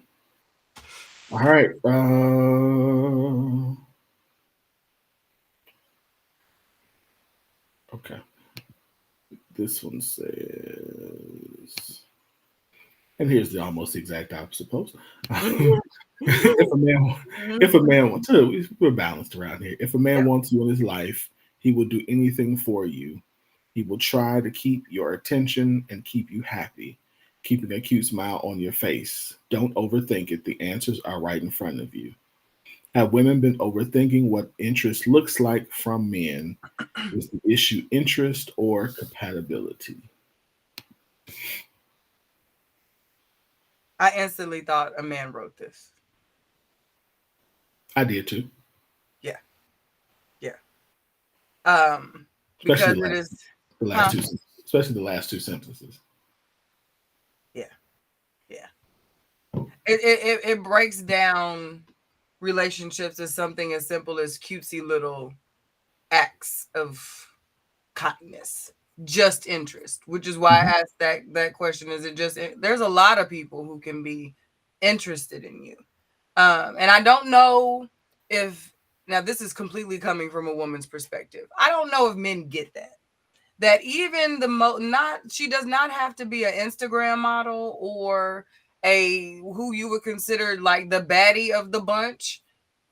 All right. Okay. This one says, and here's the almost exact opposite post. If a man wants to, we're balanced around here. If a man wants you in his life, he will do anything for you. He will try to keep your attention and keep you happy, keeping a cute smile on your face. Don't overthink it. The answers are right in front of you. Have women been overthinking what interest looks like from men? Is the issue interest or compatibility? I instantly thought a man wrote this. I did too. Yeah. Especially because it is the last two, especially the last two sentences. Yeah. It breaks down relationships as something as simple as cutesy little acts of kindness, just interest, which is why I asked that question. Is it just, there's a lot of people who can be interested in you. And I don't know if, now this is completely coming from a woman's perspective, I don't know if men get that. that even she does not have to be an Instagram model or who you would consider like the baddie of the bunch,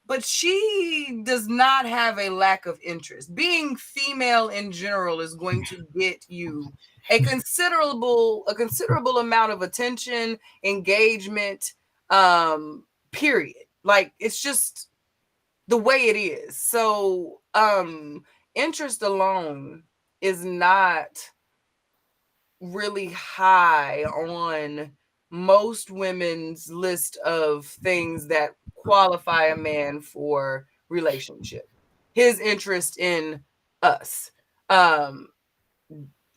but she does not have a lack of interest. Being female in general is going to get you a considerable amount of attention, engagement, period. Like, it's just the way it is. So interest alone is not really high on most women's list of things that qualify a man for relationship. His interest in us.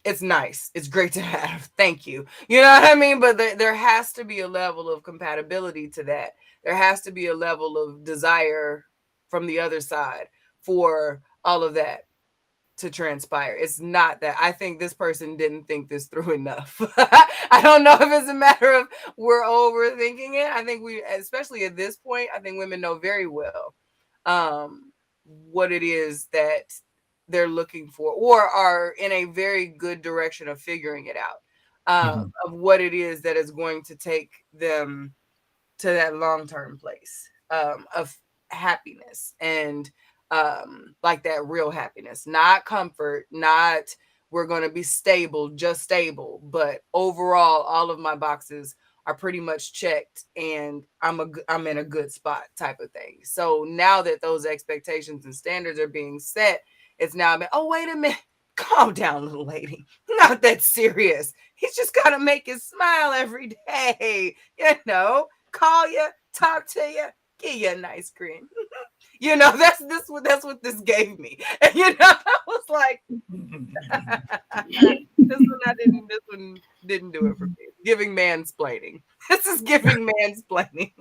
It's nice. It's great to have. Thank you. You know what I mean? But there has to be a level of compatibility to that. There has to be a level of desire from the other side for all of that to transpire. It's not that. I think this person didn't think this through enough. I don't know if it's a matter of we're overthinking it. I think we, especially at this point, I think women know very well what it is that they're looking for, or are in a very good direction of figuring it out, of what it is that is going to take them to that long-term place of happiness, and like that real happiness, not comfort, not we're going to be stable, just stable, but overall all of my boxes are pretty much checked and I'm in a good spot type of thing. So now that those expectations and standards are being set, it's now been, oh, wait a minute, calm down, little lady. Not that serious. He's just got to make you smile every day. You know, call you, talk to you, give you a nice grin. You know, that's what this gave me. And, you know, I was like, this one didn't do it for me. Giving mansplaining. This is giving mansplaining.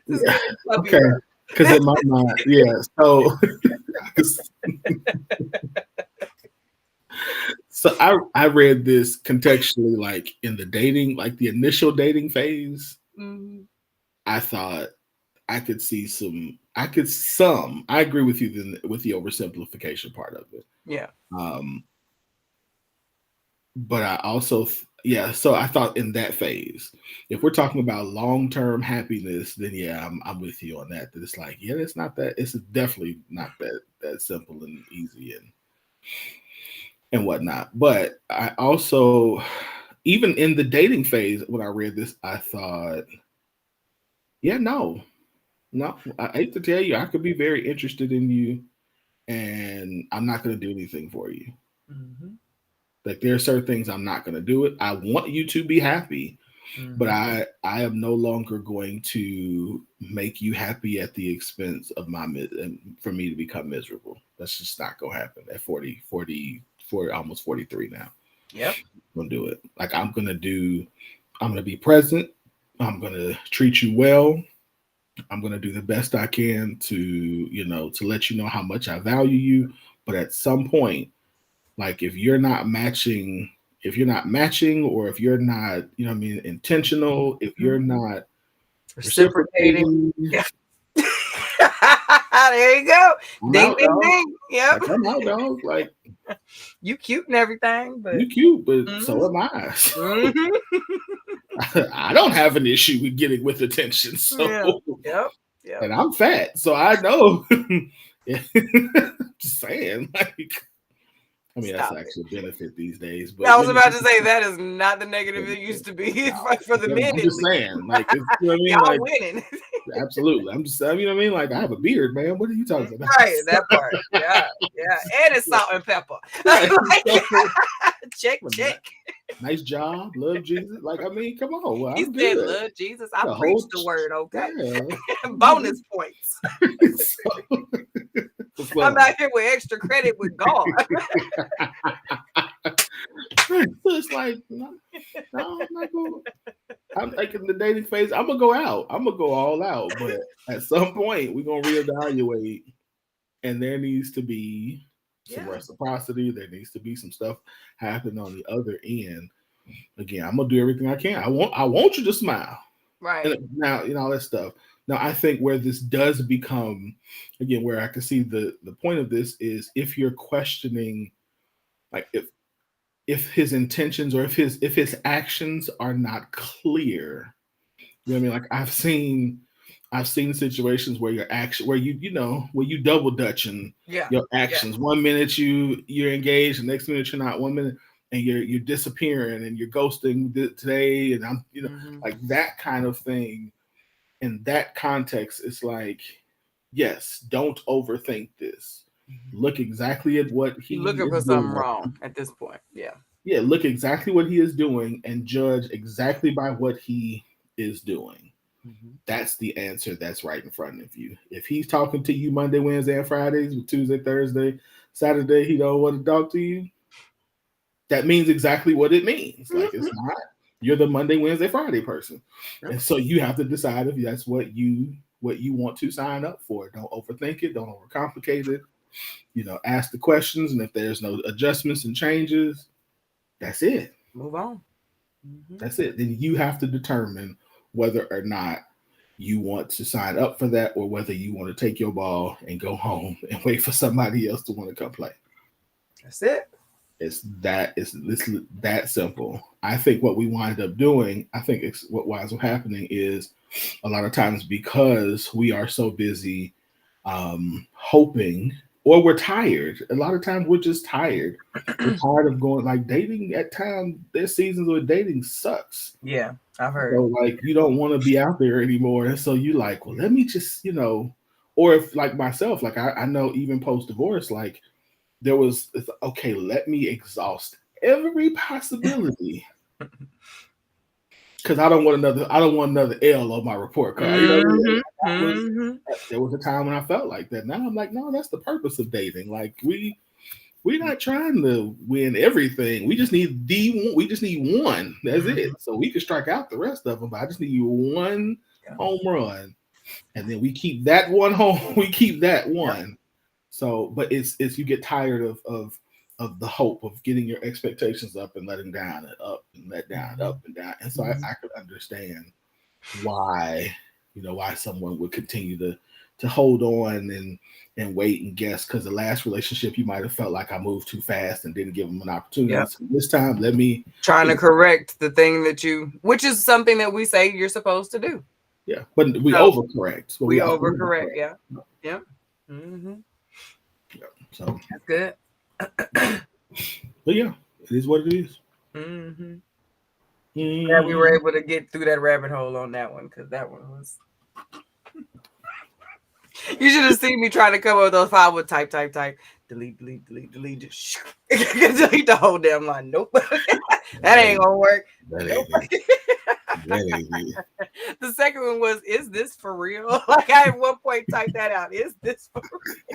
Yeah. Okay. Because in my mind, yeah. So I read this contextually, like in the dating, like the initial dating phase. I thought I could see I agree with you with the oversimplification part of it. Yeah. But I also, so I thought in that phase, if we're talking about long-term happiness, then yeah, I'm with you on that. That it's like, yeah, it's definitely not that simple and easy and whatnot. But I also, even in the dating phase, when I read this, I thought, yeah, no, I hate to tell you, I could be very interested in you and I'm not going to do anything for you. Like, there are certain things I'm not going to do it. I want you to be happy, but I am no longer going to make you happy at the expense of for me to become miserable. That's just not going to happen at 40, almost 43 now. Yep. I'm going to do it. Like, I'm going to be present. I'm going to treat you well. I'm going to do the best I can to let you know how much I value you. But at some point, like, if you're not matching, or if you're not, intentional, if you're not reciprocating. Yeah. There you go. Ding, ding, ding. Yep. Like, I'm out, dog. Like, you cute and everything, but you cute, but so am I. So, I don't have an issue with getting with attention. So, yep. And I'm fat, so I know. Just saying, like, I mean, that's actually a benefit these days. But I was about to say that is not the negative it used to be for the men. I'm just saying, like, you know what I mean? Y'all like, winning. Absolutely. I'm just saying, you know what I mean? Like, I have a beard, man. What are you talking about? Right, that part. Yeah. And it's salt and pepper. Right. Check. Nice job. Love Jesus. Like, I mean, come on. Well, he said love Jesus. I preached the word, okay? Yeah. Bonus points. I'm out here with extra credit with God. So it's like, no, I'm not going. I'm like, in the dating phase, I'm gonna go out. I'm gonna go all out. But at some point, we're gonna reevaluate, and there needs to be some reciprocity. There needs to be some stuff happening on the other end. Again, I'm gonna do everything I can. I want you to smile, right? And now, all that stuff. Now, I think where this does become, again, where I can see the point of this is if you're questioning, like if his intentions or if his actions are not clear. You know what I mean? Like I've seen situations where your action, where where you double dutching Yeah. your actions. 1 minute you're engaged, the next minute you're not. 1 minute and you're disappearing and you're ghosting today, and I'm like that kind of thing. In that context, it's like, yes, don't overthink this. Look exactly at what he You're looking is for something doing. wrong at this point. Yeah. Yeah, look exactly what he is doing and judge exactly by what he is doing. That's the answer that's right in front of you. If he's talking to you Monday, Wednesday, and Fridays, with Tuesday, Thursday, Saturday, he don't want to talk to you, that means exactly what it means. Like, it's not, you're the Monday, Wednesday, Friday person. And so you have to decide if that's what you want to sign up for. Don't overthink it, don't overcomplicate it. Ask the questions, and if there's no adjustments and changes, that's it. Move on. That's it. Then you have to determine whether or not you want to sign up for that, or whether you want to take your ball and go home and wait for somebody else to want to come play. That's it. It's that simple. I think what we wind up doing, I think it's what winds up happening is a lot of times, because we are so busy hoping, or we're tired. A lot of times we're just tired. We're tired of going, like, dating at times. There's seasons where dating sucks. Yeah, I've heard. So, like, you don't want to be out there anymore. And so you like, well, let me just, or if, like myself, like I know even post-divorce, like there was, okay, let me exhaust every possibility. Because I don't want another L on my report card. There was a time when I felt like that. Now I'm like, no, that's the purpose of dating. Like, we're not trying to win everything. We just need one. That's it. So we can strike out the rest of them, but I just need one home run, and then we keep that one home. We keep that one. Yeah. So, but it's you get tired of the hope of getting your expectations up and letting down and up and let down and up and down. And so I could understand why someone would continue to hold on and wait and guess, because the last relationship you might have felt like I moved too fast and didn't give them an opportunity. Yep. So this time, let me trying to correct the thing which is something that we say you're supposed to do. Yeah, but we overcorrect. We overcorrect. Yeah. Yeah. Yeah. So that's good. But yeah, it is what it is. Yeah, we were able to get through that rabbit hole on that one, because that one was. You should have seen me trying to come up with those files with type, delete, delete the whole damn line. Nope, that ain't gonna work. That ain't The second one was, "Is this for real?" Like, I at one point typed that out. Is this for real?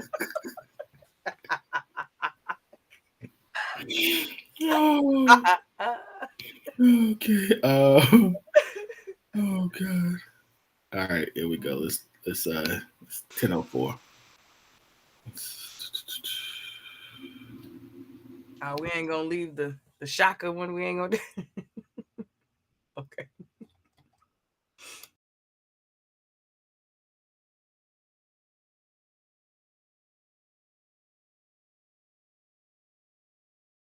Okay. Oh God. All right, here we go. Let's it's 10:04. We ain't gonna leave the shocker one. We ain't gonna do. Okay.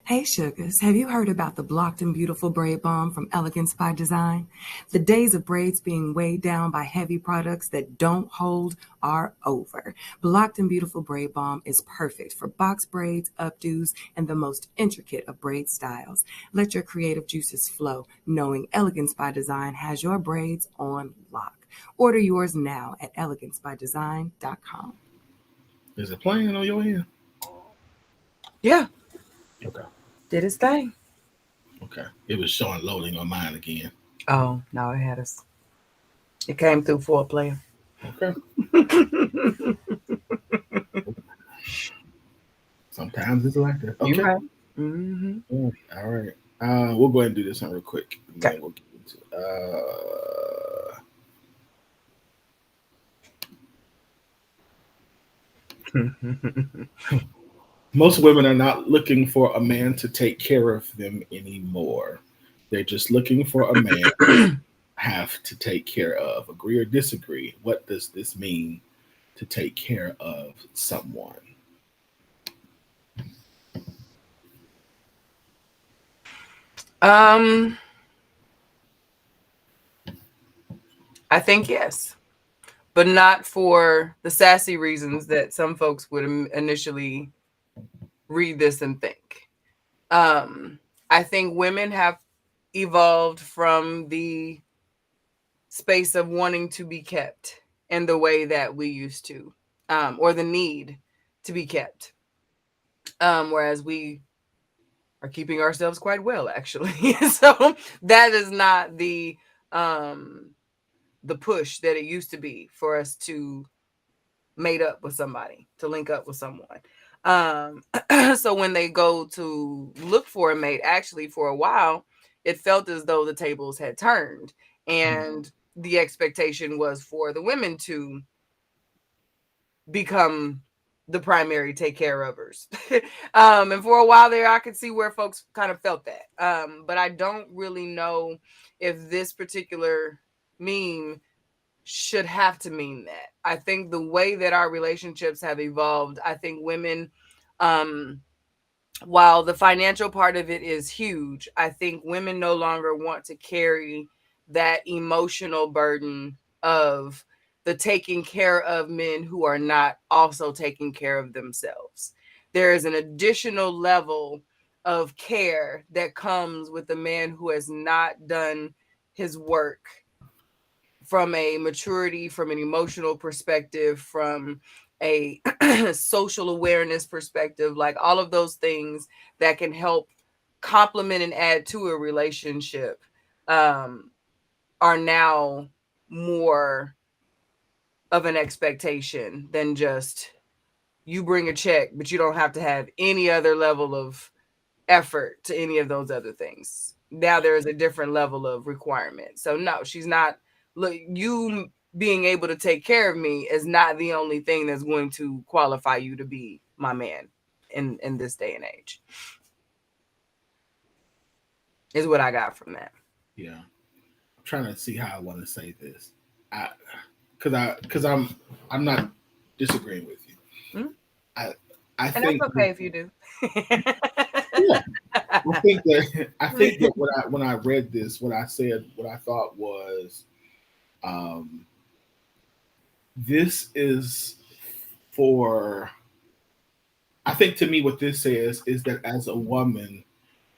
Hey sugars, have you heard about the Blocked and Beautiful Braid Balm from Elegance by Design? The days of braids being weighed down by heavy products that don't hold are over. Blocked and Beautiful Braid Balm is perfect for box braids, updos, and the most intricate of braid styles. Let your creative juices flow, knowing Elegance by Design has your braids on lock. Order yours now at elegancebydesign.com. Is it playing on your end? Yeah. Okay. Did its thing. Okay. It was showing loading on mine again. Oh, no, it had us. It came through for a player. Okay. Sometimes it's like that. Okay. Right. All right. We'll go ahead and do this one real quick. Okay. We'll get into Most women are not looking for a man to take care of them anymore. They're just looking for a man have to take care of? Agree or disagree? What does this mean to take care of someone? I think yes, but not for the sassy reasons that some folks would initially read this and think. I think women have evolved from the space of wanting to be kept in the way that we used to, or the need to be kept. Whereas we are keeping ourselves quite well, actually. So that is not the push that it used to be for us to mate up with somebody, to link up with someone. So when they go to look for a mate, actually for a while, it felt as though the tables had turned, and the expectation was for the women to become the primary take care ofers. And for a while there, I could see where folks kind of felt that. But I don't really know if this particular meme should have to mean that. I think the way that our relationships have evolved, I think women, while the financial part of it is huge, I think women no longer want to carry that emotional burden of the taking care of men who are not also taking care of themselves. There is an additional level of care that comes with a man who has not done his work from a maturity, from an emotional perspective, from a social awareness perspective, like all of those things that can help complement and add to a relationship, are now more of an expectation than just you bring a check, but you don't have to have any other level of effort to any of those other things. Now there is a different level of requirement. So no, she's not. Look, you being able to take care of me is not the only thing that's going to qualify you to be my man in this day and age. Is what I got from that. Yeah, I'm trying to see how I want to say this. Because I'm not disagreeing with you. Hmm? I And think that's okay if you do. yeah, I think that when I read this, what I said, what I thought was, this is for. I think to me, what this says is that as a woman,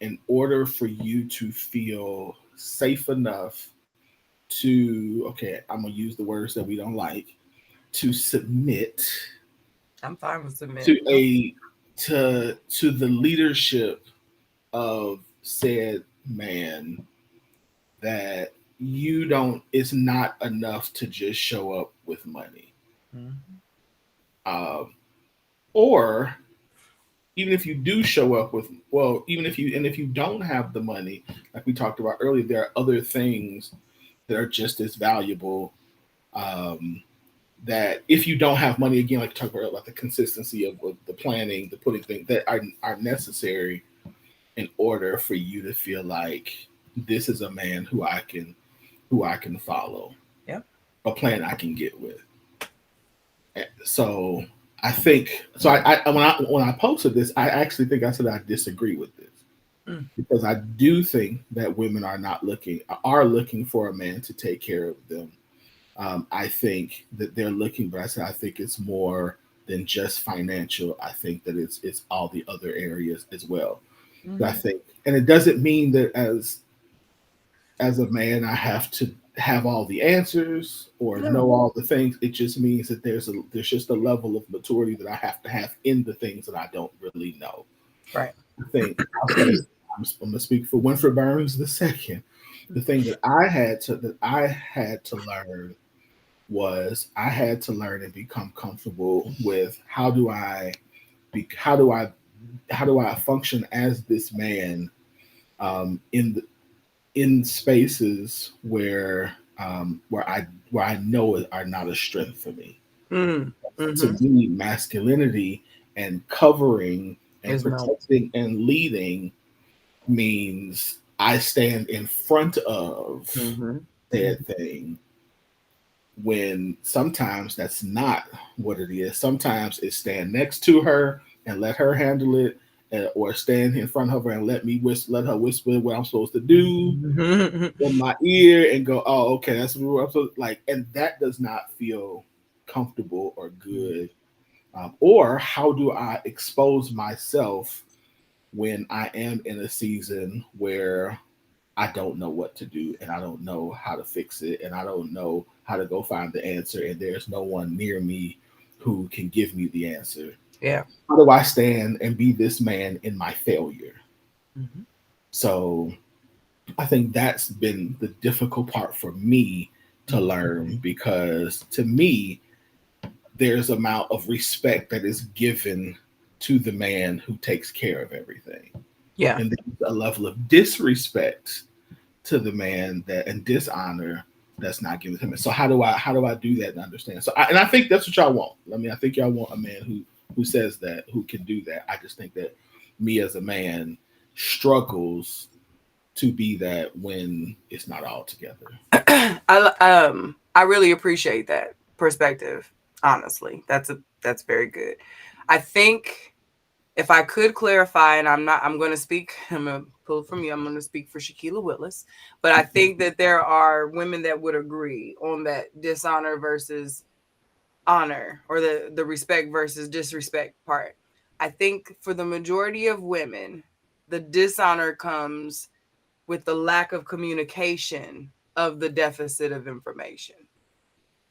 in order for you to feel safe enough to, okay, I'm gonna use the words that we don't like, to submit. I'm fine with submit. To the leadership of said man, that you don't, it's not enough to just show up with money. Mm-hmm. Or even if you do show up with, well, if you don't have the money, like we talked about earlier, there are other things that are just as valuable. That if you don't have money, again, like talk about the consistency of the planning, the putting things that are necessary in order for you to feel like this is a man who I can follow. Yep. A plan I can get with. So I think so. When I posted this, I actually think I said I disagree with this because I do think that women are looking for a man to take care of them. I think that they're looking, but I think it's more than just financial. I think that it's all the other areas as well. Mm-hmm. I think, and it doesn't mean that as a man I have to have all the answers or know all the things. It just means that there's just a level of maturity that I have to have in the things that I don't really know. Right. I think I'm going to speak for Winfred Burns II. The thing that I had to learn was I had to learn and become comfortable with how do I function as this man in spaces where I know are not a strength for me. Mm-hmm. To me, masculinity and covering and protecting and leading means I stand in front of said thing, when sometimes that's not what it is. Sometimes it's stand next to her and let her handle it, or stand in front of her and let her whisper what I'm supposed to do in my ear and go, oh, okay, that's what I'm supposed like. And that does not feel comfortable or good. Or how do I expose myself when I am in a season where I don't know what to do and I don't know how to fix it and I don't know how to go find the answer and there's no one near me who can give me the answer. Yeah. How do I stand and be this man in my failure? Mm-hmm. So I think that's been the difficult part for me to learn, because to me, there's amount of respect that is given to the man who takes care of everything. Yeah. And there's a level of disrespect to the man that and dishonor that's not given to him. So how do I do that and understand? So I think that's what y'all want. I mean, I think y'all want a man who says that, who can do that. I just think that me as a man struggles to be that when it's not all together. I really appreciate that perspective. Honestly, that's very good. I think if I could clarify, and I'm going to pull from you. I'm going to speak for Shaquilla Willis, but I think that there are women that would agree on that dishonor versus honor, or the respect versus disrespect part. I think for the majority of women, the dishonor comes with the lack of communication of the deficit of information.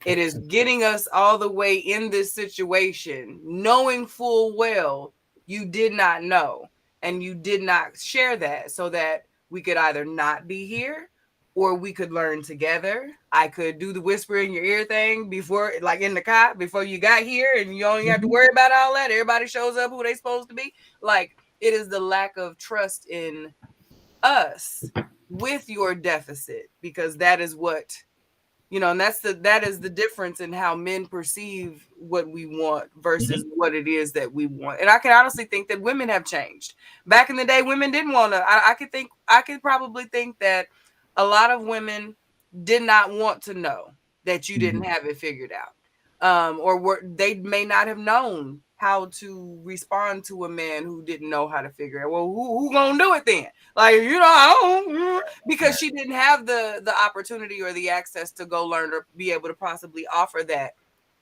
It is getting us all the way in this situation, knowing full well you did not know and you did not share that, so that we could either not be here or we could learn together. I could do the whisper in your ear thing before, like in the car, before you got here, and you only have to worry about all that. Everybody shows up who they supposed to be. Like, it is the lack of trust in us with your deficit, because that is what, and that is the difference in how men perceive what we want versus what it is that we want. And I can honestly think that women have changed. Back in the day, women didn't want to. I could probably think that a lot of women did not want to know that you didn't have it figured out, or they may not have known how to respond to a man who didn't know how to figure it. Well, who gonna do it then? Like, I don't, because she didn't have the opportunity or the access to go learn or be able to possibly offer that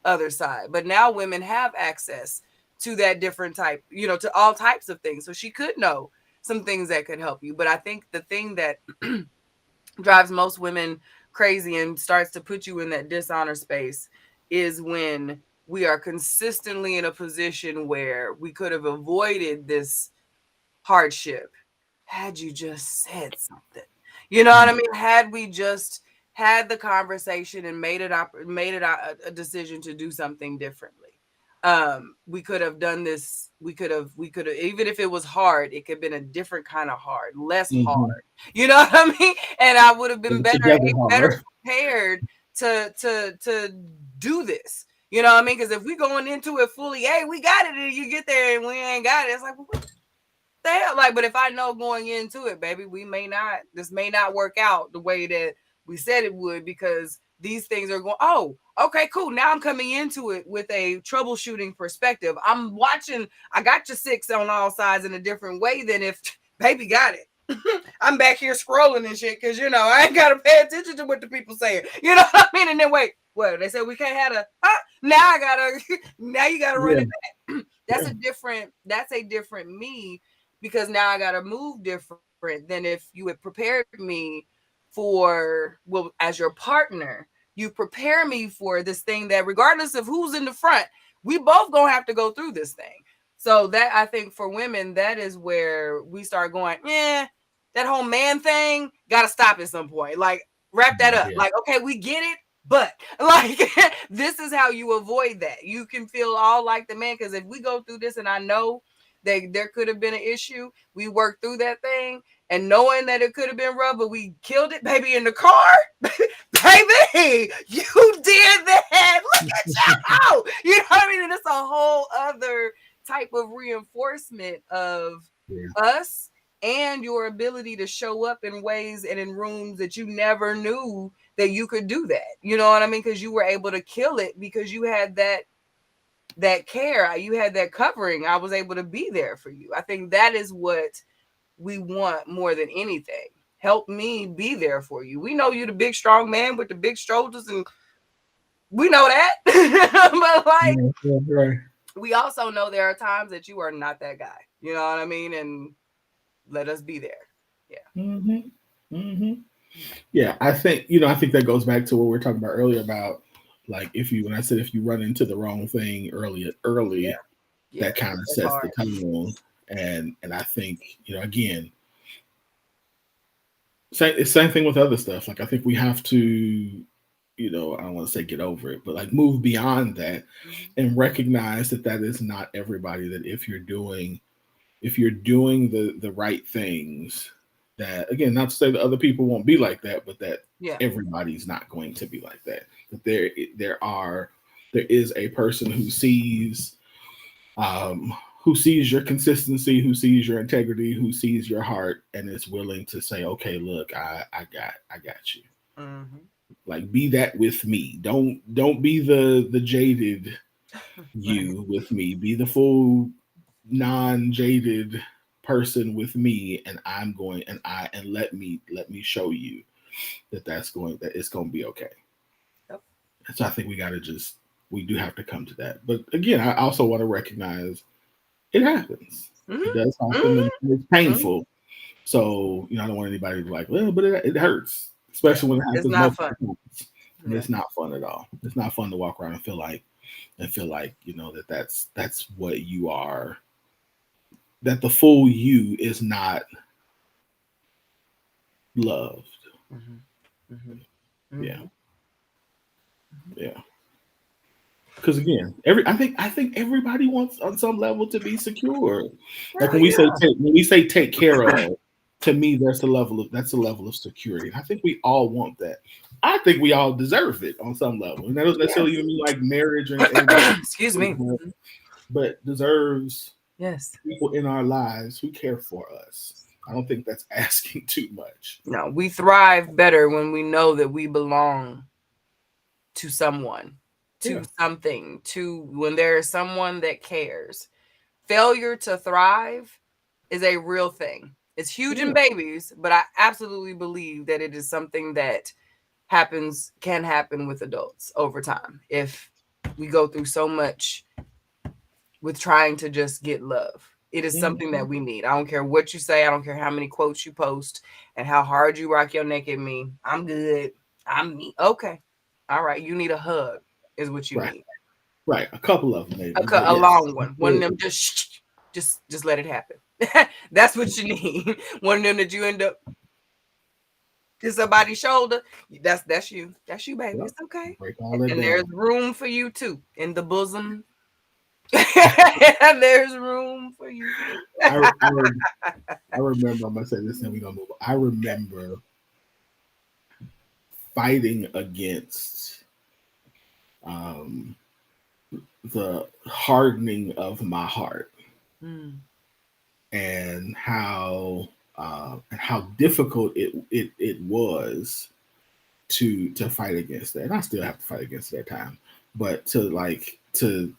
other side. But now women have access to that different type, to all types of things. So she could know some things that could help you. But I think the thing that drives most women crazy and starts to put you in that dishonor space is when we are consistently in a position where we could have avoided this hardship had you just said something. You know what I mean? Had we just had the conversation and made it a decision to do something differently. We could have done this. We could have, even if it was hard, it could have been a different kind of hard, less hard. You know what I mean? And I would have been better prepared to do this. You know what I mean? Because if we going into it fully, hey, we got it, and you get there and we ain't got it, it's like, well, what the hell? Like, but if I know going into it, baby, this may not work out the way that we said it would, because these things are going, oh, okay, cool. Now I'm coming into it with a troubleshooting perspective. I'm watching, I got your six on all sides in a different way than if baby got it. I'm back here scrolling and shit, because, I ain't got to pay attention to what the people saying. You know what I mean? And then wait, well, they said we can't have now you got to run it back. That's a different me, because now I got to move different than if you had prepared me for, well, as your partner, you prepare me for this thing that regardless of who's in the front, we both gonna have to go through this thing. So that, I think for women, that is where we start going, that whole man thing got to stop at some point. Like, wrap that up. Like, okay, we get it, but like, this is how you avoid that. You can feel all like the man, because if we go through this and I know that there could have been an issue, we worked through that thing, and knowing that it could have been rough, but we killed it, baby, in the car. Baby, you did that. Look at you. You know what I mean? And it's a whole other type of reinforcement of us and your ability to show up in ways and in rooms that you never knew that you could do that. You know what I mean? Because you were able to kill it because you had that care, you had that covering. I was able to be there for you. I think that is what we want more than anything. Help me be there for you. We know you're the big strong man with the big shoulders, and we know that. But like, right. We also know there are times that you are not that guy. You know what I mean? And let us be there. Yeah, I think that goes back to what we were talking about earlier about like when I said if you run into the wrong thing early, that kind of sets the tone. And I think, again, same thing with other stuff. Like I think we have to, I don't want to say get over it, but like move beyond that and recognize that is not everybody. That if you're doing the right things, that again, not to say that other people won't be like that, but that everybody's not going to be like that. That there is a person who sees your consistency, who sees your integrity, who sees your heart, and is willing to say, okay, look, I got you. Mm-hmm. Like be that with me. Don't be the jaded you with me. Be the full non-jaded person with me, and let me show you that it's going to be okay. Yep. So I think we do have to come to that. But again, I also want to recognize it happens. Mm-hmm. It does happen, and it's painful. Mm-hmm. So I don't want anybody to be like, well, but it hurts, especially when it happens. It's not fun. And it's not fun at all. It's not fun to walk around and feel like that's what you are. That the full you is not loved. Mm-hmm. Mm-hmm. Yeah. Because again, I think everybody wants on some level to be secure. Like when we say take care of, to me that's the level of security. And I think we all want that. I think we all deserve it on some level. And that doesn't necessarily even mean like marriage or excuse me. But deserves yes people in our lives who care for us. I don't think that's asking too much. No, we thrive better when we know that we belong to someone, to something, when there is someone that cares. Failure to thrive is a real thing. It's huge in babies, but I absolutely believe that it is something that can happen with adults over time. If we go through so much with trying to just get love, it is something that we need. I don't care what you say. I don't care how many quotes you post and how hard you rock your neck at me. I'm good. I'm me. Okay. All right. You need a hug is what you need. Right. A couple of them, maybe. A long one. One of them just let it happen. That's what you need. One of them that you end up to somebody's shoulder. That's you. That's you, baby. It's okay. And there's room for you too in the bosom. There's room for you. I remember. I'm gonna say this, and we're gonna move on. I remember fighting against the hardening of my heart, and how difficult it was to fight against that. And I still have to fight against that time, but to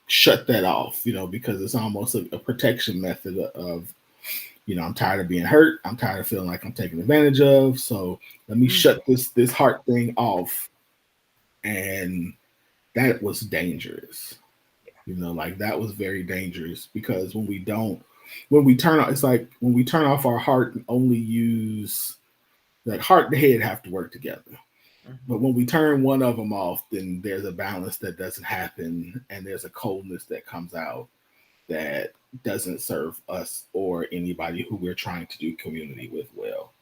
shut that off, because it's almost a protection method of, I'm tired of being hurt. I'm tired of feeling like I'm taken advantage of. So let me shut this heart thing off. And that was dangerous. That was very dangerous, because when we turn off our heart and only use that, heart and head have to work together. But when we turn one of them off, then there's a balance that doesn't happen, and there's a coldness that comes out that doesn't serve us or anybody who we're trying to do community with well.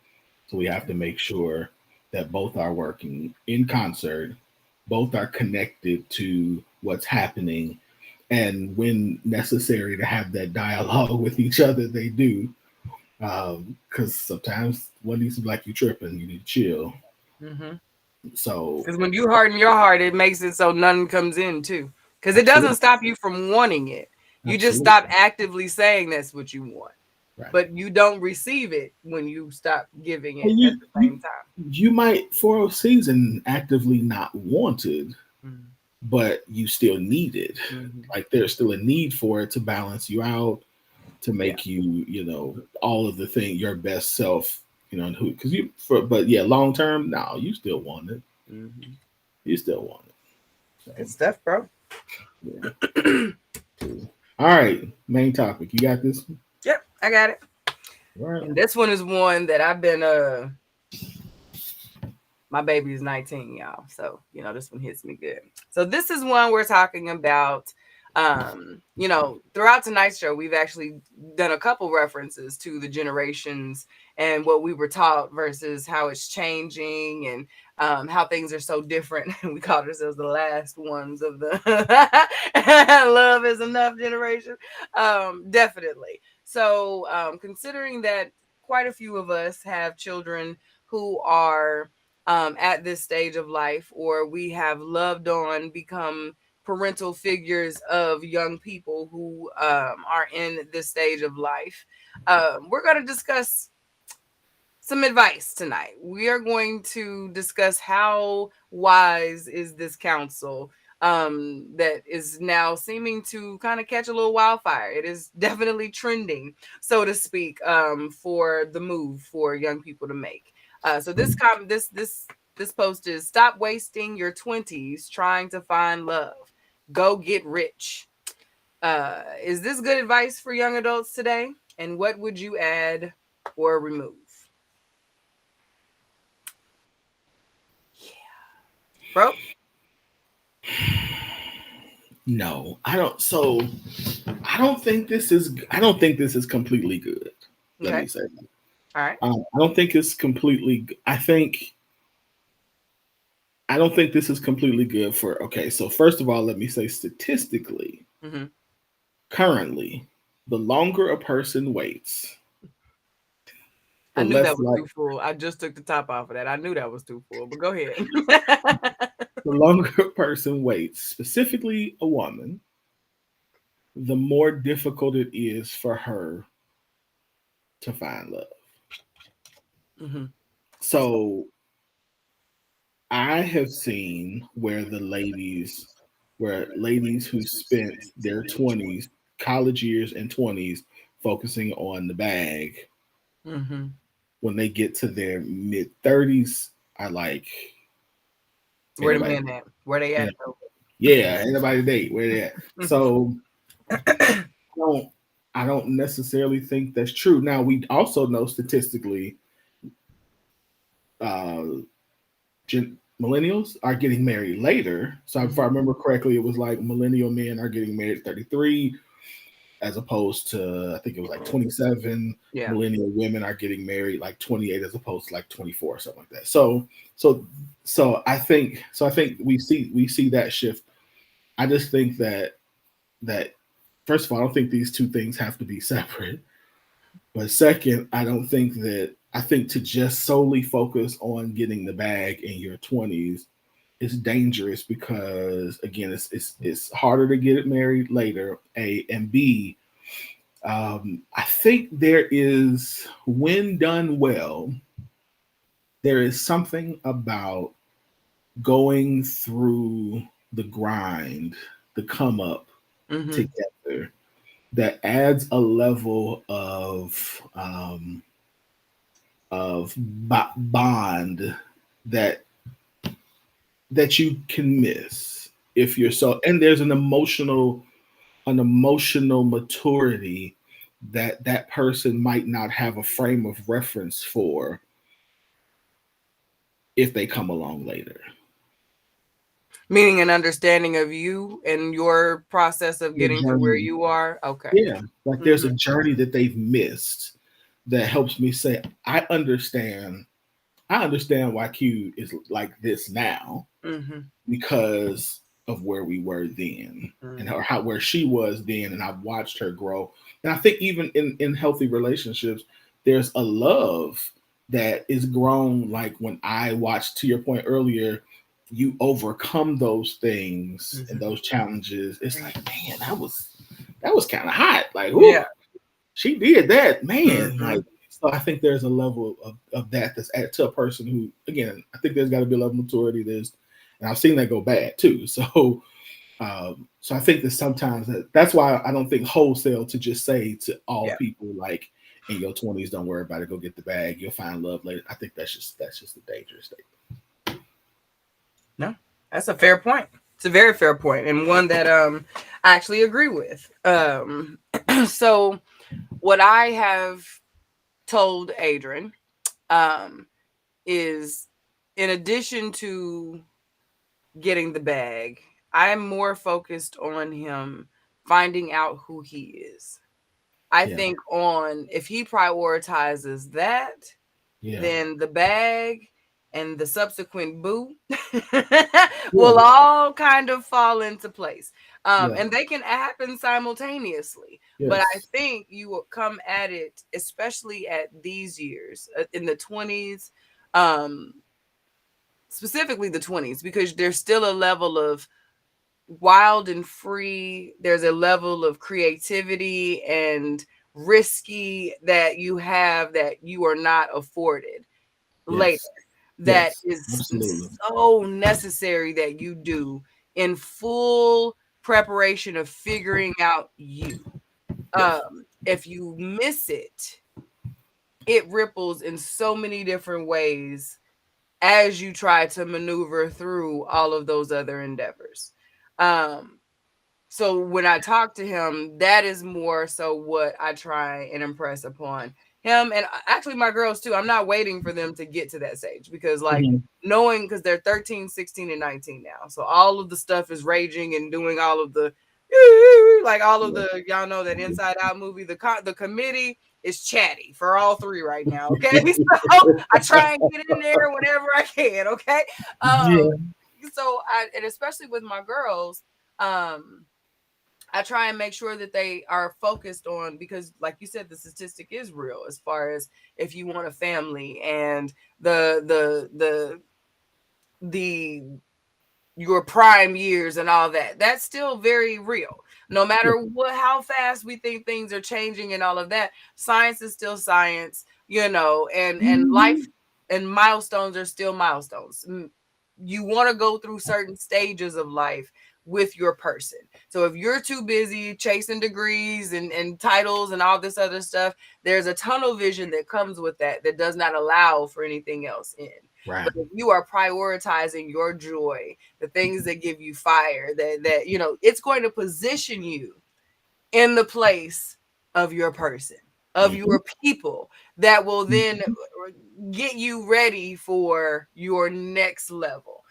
So we have to make sure that both are working in concert, both are connected to what's happening, and when necessary to have that dialogue with each other, they do. Because sometimes one needs to be like, you tripping, you need to chill. So, because when you harden your heart, it makes it so none comes in too. Because it doesn't stop you from wanting it. You just stop actively saying that's what you want. but you don't receive it when you stop giving it And at the same time. you might for a season actively not want it, Mhm. but you still need it. Mhm. Like there's still a need for it to balance you out, to make you, all of the thing your best self, and who, because but yeah, long term, no, you still want it. Mhm. You still want it. So, Good stuff, bro. yeah. All right, main topic. You got this? Yep, I got it. All right. And this one is one that I've been my baby is 19, y'all. So, this one hits me good. So this is one we're talking about. Throughout tonight's show, we've actually done a couple references to the generations and what we were taught versus how it's changing and how things are so different. We called ourselves the last ones of the love is enough generation. Definitely. So considering that quite a few of us have children who are at this stage of life, or we have loved on, become parental figures of young people who are in this stage of life. We're going to discuss some advice tonight. We are going to discuss how wise is this counsel that is now seeming to kind of catch a little wildfire. It is definitely trending, so to speak, for the move for young people to make. So this post is: stop wasting your 20s trying to find love. Go get rich. Is this good advice for young adults today? And what would you add or remove? Yeah. Bro? No, I don't. So I don't think this is completely good. Let me say that. All right. I don't think it's completely. I don't think this is completely good for. Okay, so first of all, let me say statistically, currently, the longer a person waits, I knew that was too full. I just took the top off of that. I knew that was too full, but go ahead. the longer a person waits, specifically a woman, the more difficult it is for her to find love. So I have seen where ladies who spent their 20s, college years and 20s focusing on the bag, when they get to their mid 30s, are like, where the men at? Where they at? Yeah, anybody date where they at? So I don't necessarily think that's true. Now we also know statistically, millennials are getting married later. So if I remember correctly, it was like millennial men are getting married at 33, as opposed to, I think it was like 27. Yeah. Millennial women are getting married like 28, as opposed to like 24 or something like that. So I think we see that shift. I just think that first of all, I don't think these two things have to be separate. But second, I think to just solely focus on getting the bag in your 20s is dangerous, because again, it's harder to get it married later, A, and B, I think there is, when done well, there is something about going through the grind, the come up together, that adds a level of bond that you can miss if you're so. And there's an emotional maturity that person might not have a frame of reference for if they come along later. Meaning an understanding of you and your process of getting to where you are. Okay. Yeah, like there's a journey that they've missed that helps me say, I understand why Q is like this now, because of where we were then, and where she was then, and I've watched her grow. And I think even in healthy relationships, there's a love that is grown. Like when I watched, to your point earlier, you overcome those things and those challenges. It's like, man, that was kind of hot. Like, ooh. she did that, man. Mm-hmm. Like, so I think there's a level of that that's added to a person who, again, I think there's got to be a level of maturity. And I've seen that go bad too. So, so I think that sometimes that's why I don't think wholesale to just say to all people like in your 20s, don't worry about it, go get the bag, you'll find love later. I think that's just a dangerous statement. No, that's a fair point. It's a very fair point, and one that I actually agree with. So what I have told Adrian is, in addition to getting the bag, I'm more focused on him finding out who he is. I think on if he prioritizes that, then the bag and the subsequent boo will all kind of fall into place. And they can happen simultaneously. But I think you will come at it, especially at these years, in the 20s, specifically the 20s, because there's still a level of wild and free. There's a level of creativity and risky that you have that you are not afforded later. That is so necessary that you do in full preparation of figuring out you. If you miss it, it ripples in so many different ways as you try to maneuver through all of those other endeavors. So when I talk to him, that is more so what I try and impress upon him, and actually my girls too. I'm not waiting for them to get to that stage, because like knowing, because they're 13, 16, and 19 now. So all of the stuff is raging and doing all of the like all of the, y'all know that Inside Out movie, the committee is chatty for all three right now. Okay. So I try and get in there whenever I can. Okay. So and especially with my girls, I try and make sure that they are focused on, because like you said, the statistic is real as far as if you want a family and your prime years and all that, that's still very real. No matter how fast we think things are changing and all of that, science is still science, and life and milestones are still milestones. You want to go through certain stages of life with your person. So if you're too busy chasing degrees and titles and all this other stuff, there's a tunnel vision that comes with that does not allow for anything else in. Right. But if you are prioritizing your joy, the things that give you fire, that it's going to position you in the place of your person, of your people, that will then get you ready for your next level.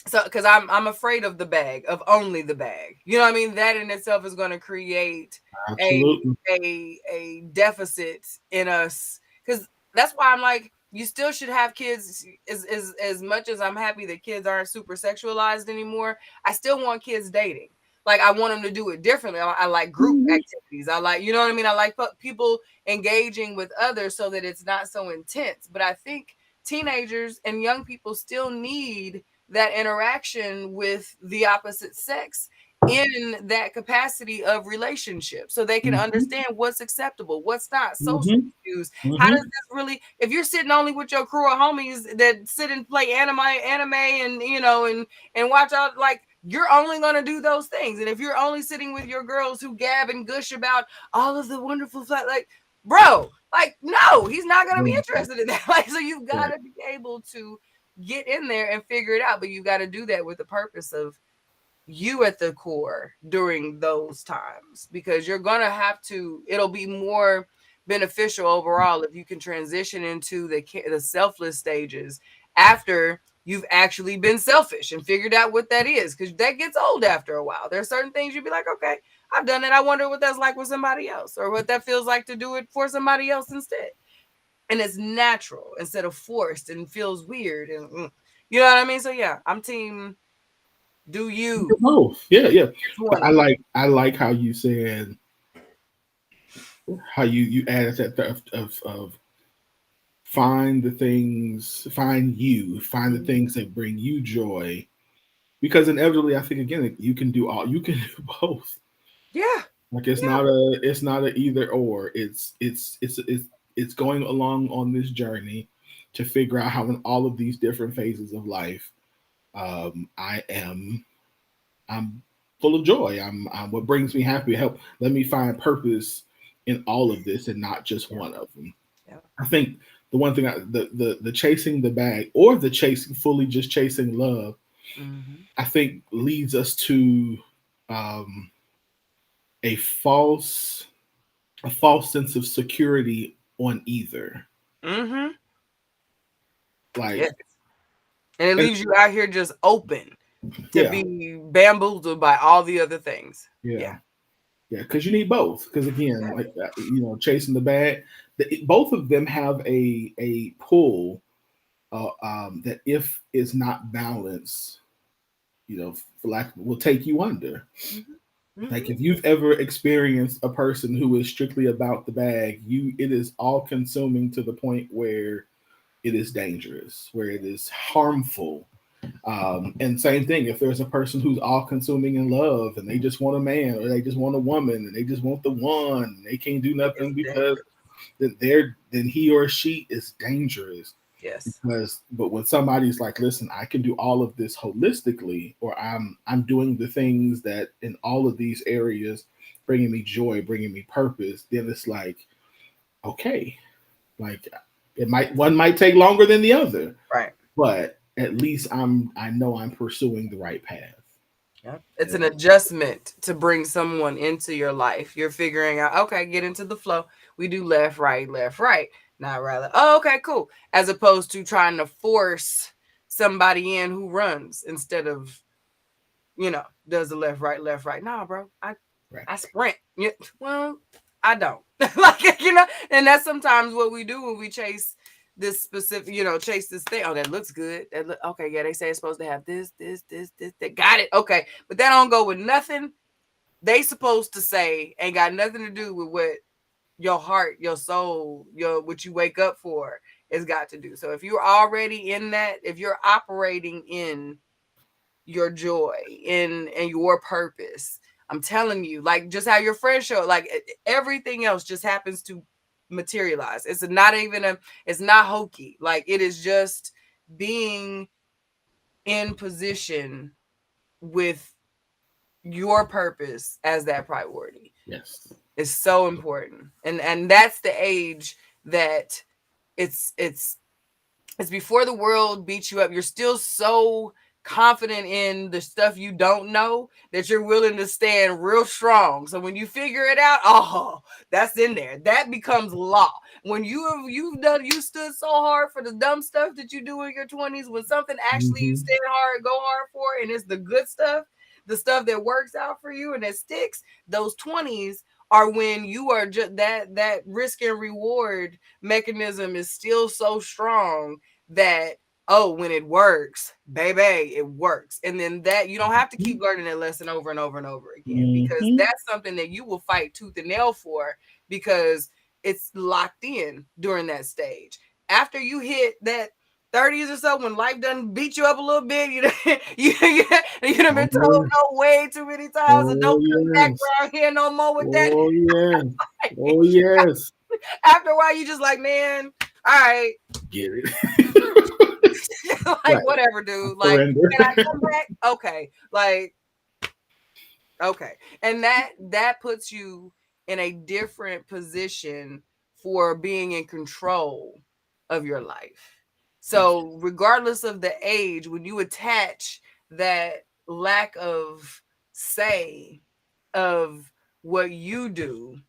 So, because I'm afraid of the bag, of only the bag. You know what I mean? That in itself is going to create a deficit in us. Because that's why I'm like, you still should have kids. As much as I'm happy that kids aren't super sexualized anymore, I still want kids dating. Like, I want them to do it differently. I like group activities. I like, you know what I mean? I like people engaging with others so that it's not so intense. But I think teenagers and young people still need that interaction with the opposite sex in that capacity of relationship, so they can understand what's acceptable, what's not, social cues. How does this really, if you're sitting only with your crew of homies that sit and play anime and and watch out, like, you're only going to do those things. And if you're only sitting with your girls who gab and gush about all of the wonderful stuff, like, bro, like, no, he's not going to be interested in that. Like, so you've got to be able to get in there and figure it out, but you got to do that with the purpose of you at the core during those times, because you're gonna have to, it'll be more beneficial overall if you can transition into the selfless stages after you've actually been selfish and figured out what that is, because that gets old after a while. There's certain things you'd be like, okay, I've done it, I wonder what that's like with somebody else, or what that feels like to do it for somebody else instead. And it's natural instead of forced and feels weird. And you know what I mean? So yeah, I'm team do you. Both. Yeah. I like how you said, how you added that of find the things that bring you joy. Because inevitably, I think, again, you can do both. Yeah. Like it's not a either or. It's going along on this journey to figure out how in all of these different phases of life, I'm full of joy. I'm what brings me happy. Let me find purpose in all of this and not just one of them. Yeah. I think the one thing the chasing the bag or the chasing fully just chasing love, I think leads us to a false sense of security on either. Like, Yes. And it leaves you out here just open to be bamboozled by all the other things. Yeah, because you need both. Because again, like chasing the bag, both of them have a pull that if is not balanced, for lack will take you under. Like if you've ever experienced a person who is strictly about the bag, it is all consuming to the point where it is dangerous, where it is harmful. And same thing, if there's a person who's all consuming in love and they just want a man or they just want a woman and they just want the one, and they can't do nothing because then he or she is dangerous. Yes. But when somebody's like, listen, I can do all of this holistically, or I'm doing the things that in all of these areas bringing me joy, bringing me purpose, then it's like, okay, like one might take longer than the other, right? But at least I know I'm pursuing the right path. Yeah, it's an adjustment to bring someone into your life. You're figuring out, okay, get into the flow. We do left, right. Not rather, oh, okay, cool. As opposed to trying to force somebody in who runs instead of, does the left, right. Nah, bro, I sprint. Yeah, well, I don't. And that's sometimes what we do when we chase this specific, chase this thing. Oh, that looks good. Okay, yeah, they say it's supposed to have this. They got it. Okay, but that don't go with nothing they supposed to say. Ain't got nothing to do with what your heart, your soul, what you wake up for has got to do. So if you're already in that, if you're operating in your joy, in your purpose, I'm telling you, like just how your friend showed, like everything else just happens to materialize. It's not hokey. Like it is just being in position with your purpose as that priority. Yes. It's so important. And that's the age that it's before the world beats you up. You're still so confident in the stuff you don't know that you're willing to stand real strong. So when you figure it out, that's in there. That becomes law. When you stood so hard for the dumb stuff that you do in your 20s, when something actually you stand hard, go hard for, and it's the good stuff, the stuff that works out for you and that sticks, those 20s are when you are just that risk and reward mechanism is still so strong that when it works, baby, it works. And then that you don't have to keep learning that lesson over and over and over again, because that's something that you will fight tooth and nail for, because it's locked in during that stage. After you hit that 30s or so, when life done beat you up a little bit, you done been told no way too many times, and don't come back around here no more with that. Oh yes. After a while, you just like, man, all right, get it. like right. Whatever, dude. Like, can I come back? Okay, like, okay, and that puts you in a different position for being in control of your life. So regardless of the age, when you attach that lack of say of what you do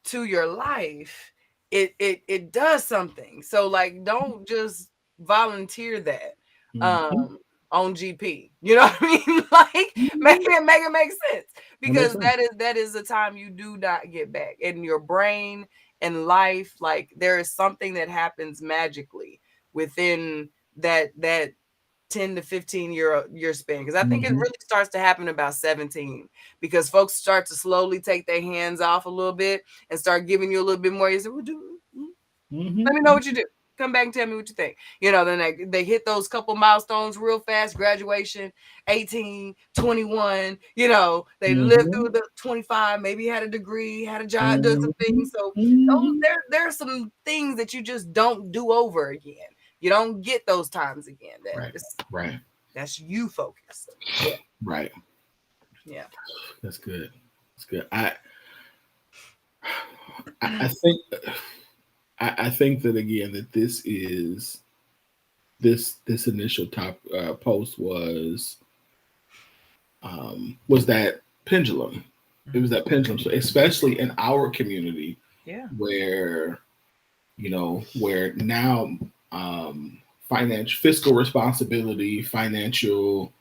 to your life, it does something. So like, don't just volunteer that on GP. You know what I mean? Like make it make sense, because that is the time you do not get back in your brain and life. Like there is something that happens magically within that 10 to 15 year span, because I think it really starts to happen about 17, because folks start to slowly take their hands off a little bit and start giving you a little bit more. You say, well, let me know what you do. Come back and tell me what you think. You know, then they hit those couple milestones real fast. Graduation, 18, 21. You know, they lived through the 25. Maybe had a degree, had a job, done some things. So there are some things that you just don't do over again. You don't get those times again. Right. That's you focused. Yeah. Right. Yeah. That's good. That's good. I think that again that this initial top post was that pendulum. It was that pendulum, so especially in our community, where now fiscal responsibility, financial,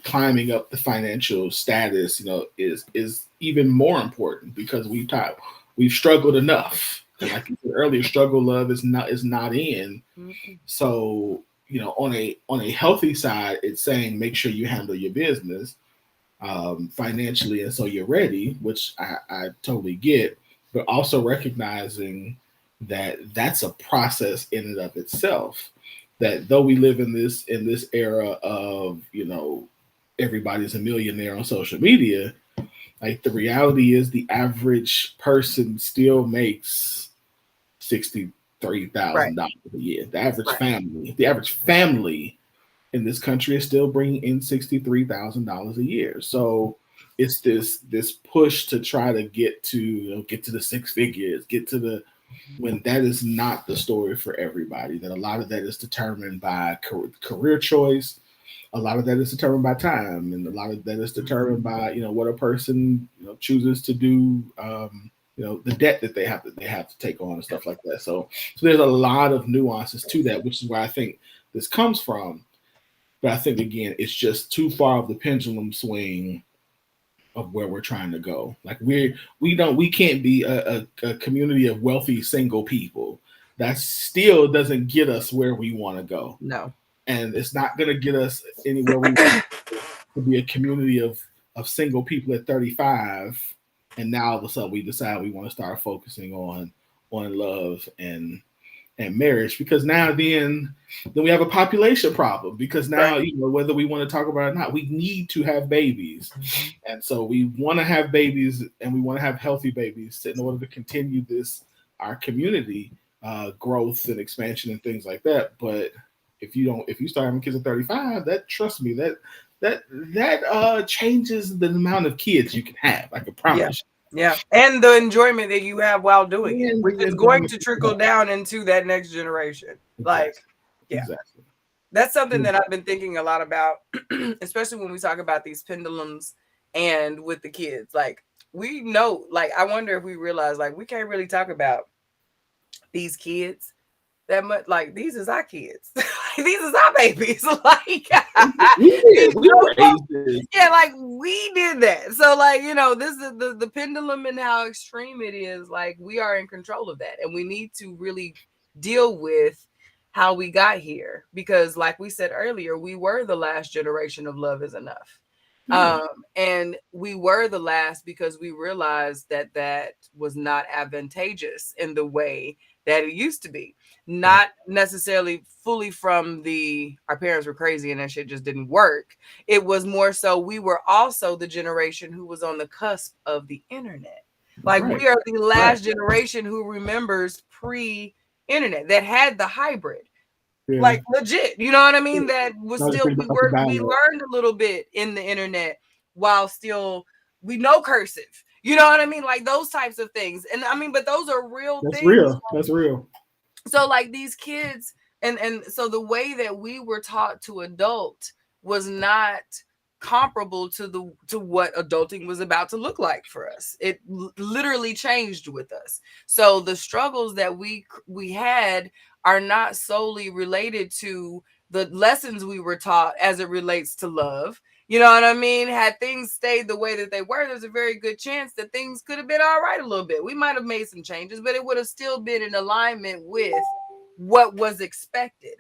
climbing up the financial status, is even more important because we've struggled enough. And like you said earlier, struggle love is not in. Mm-hmm. So on a healthy side, it's saying make sure you handle your business financially, and so you're ready, which I totally get. But also recognizing that that's a process in and of itself. That though we live in this era of everybody's a millionaire on social media, like the reality is the average person still makes $63,000 a year. The average family in this country is still bringing in $63,000 a year. So it's this push to try to get to the six figures, when that is not the story for everybody. That a lot of that is determined by career choice. A lot of that is determined by time, and a lot of that is determined by what a person chooses to do. The debt that they have to take on and stuff like that. So there's a lot of nuances to that, which is where I think this comes from. But I think again, it's just too far of the pendulum swing of where we're trying to go. Like we can't be a community of wealthy single people. That still doesn't get us where we want to go. No. And it's not going to get us anywhere we want to be a community of single people at 35. And now all of a sudden we decide we want to start focusing on love and marriage, because now then we have a population problem, because now whether we want to talk about it or not, we need to have babies. And so we want to have babies, and we want to have healthy babies in order to continue our community growth and expansion and things like that. But if you start having kids at 35, that, trust me, that changes the amount of kids you can have. I can promise you. Yeah, and the enjoyment that you have while doing it, which is going to trickle down into that next generation. Exactly. That's something that I've been thinking a lot about, especially when we talk about these pendulums and with the kids. Like, we know, like, I wonder if we realize, like, we can't really talk about these kids that much. Like, these is our kids. These is our babies. Like, like we did that. So, like, this is the pendulum and how extreme it is. Like, we are in control of that, and we need to really deal with how we got here, because, like we said earlier, we were the last generation of Love Is Enough. And we were the last because we realized that was not advantageous in the way that it used to be. Not necessarily fully from our parents were crazy and that shit just didn't work. It was more so we were also the generation who was on the cusp of the internet. Like, we are the last generation who remembers pre-internet that had the hybrid. Yeah. Like, legit, you know what I mean? That was still, we learned a little bit in the internet while still we know cursive. You know what I mean? Like, those types of things. And I mean, but those are real things. That's real. So, like, these kids, and so the way that we were taught to adult was not comparable to what adulting was about to look like for us. It literally changed with us. So the struggles that we had are not solely related to the lessons we were taught as it relates to love. You know what I mean? Had things stayed the way that they were, there's a very good chance that things could have been all right a little bit. We might have made some changes, but it would have still been in alignment with what was expected.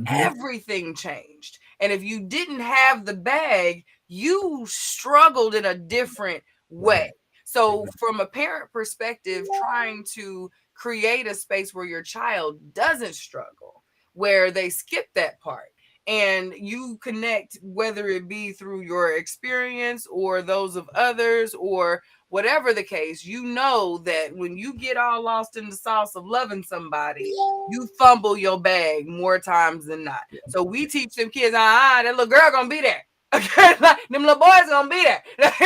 Everything changed. And if you didn't have the bag, you struggled in a different way. So from a parent perspective, trying to create a space where your child doesn't struggle, where they skip that part. And you connect, whether it be through your experience or those of others or whatever the case, you know that when you get all lost in the sauce of loving somebody, you fumble your bag more times than not. So we teach them kids, that little girl gonna be there. Okay, them little boys gonna be there.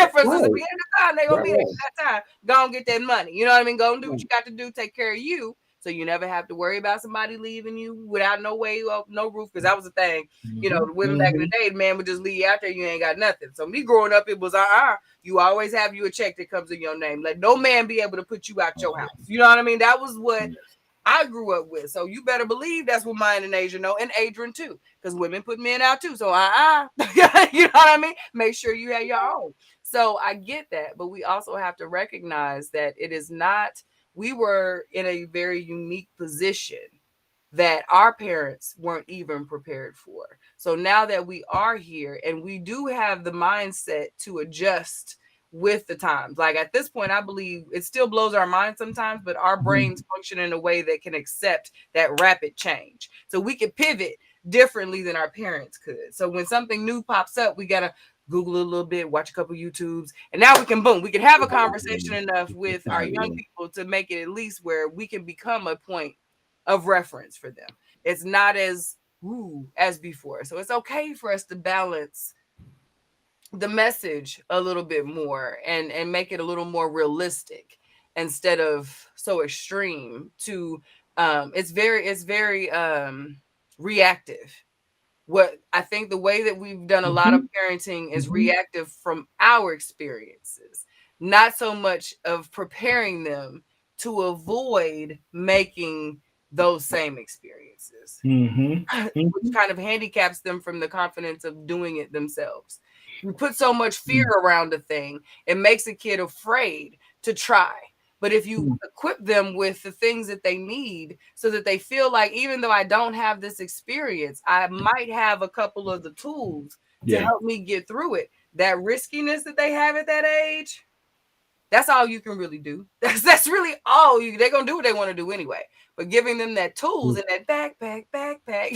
For the beginning of time, they gonna be there at that time. Go and get that money. You know what I mean? Go and do what you got to do, take care of you. So you never have to worry about somebody leaving you without no way up, no roof. Because that was the thing, you know, the women back in the day, the man would just leave you out there, you ain't got nothing. So me growing up, it was you always have you a check that comes in your name. Let no man be able to put you out your house. You know what I mean? That was what I grew up with. So you better believe that's what mine and Asia know, and Adrian too, because women put men out too. So you know what I mean? Make sure you have your own. So I get that, but we also have to recognize that it is not. We were in a very unique position that our parents weren't even prepared for. So now that we are here and we do have the mindset to adjust with the times, like at this point, I believe it still blows our mind sometimes, but our brains function in a way that can accept that rapid change. So we can pivot differently than our parents could. So when something new pops up, we got to Google it a little bit, watch a couple YouTubes, and now we can have a conversation enough with our young people to make it at least where we can become a point of reference for them. It's not as before. So it's okay for us to balance the message a little bit more and make it a little more realistic instead of so extreme to it's very reactive. What I think the way that we've done a lot of parenting is reactive from our experiences, not so much of preparing them to avoid making those same experiences, which kind of handicaps them from the confidence of doing it themselves. You put so much fear around a thing, it makes a kid afraid to try. But if you equip them with the things that they need so that they feel like, even though I don't have this experience, I might have a couple of the tools to help me get through it. That riskiness that they have at that age, that's all you can really do. That's really all they're going to do what they want to do anyway. But giving them that tools and that backpack, that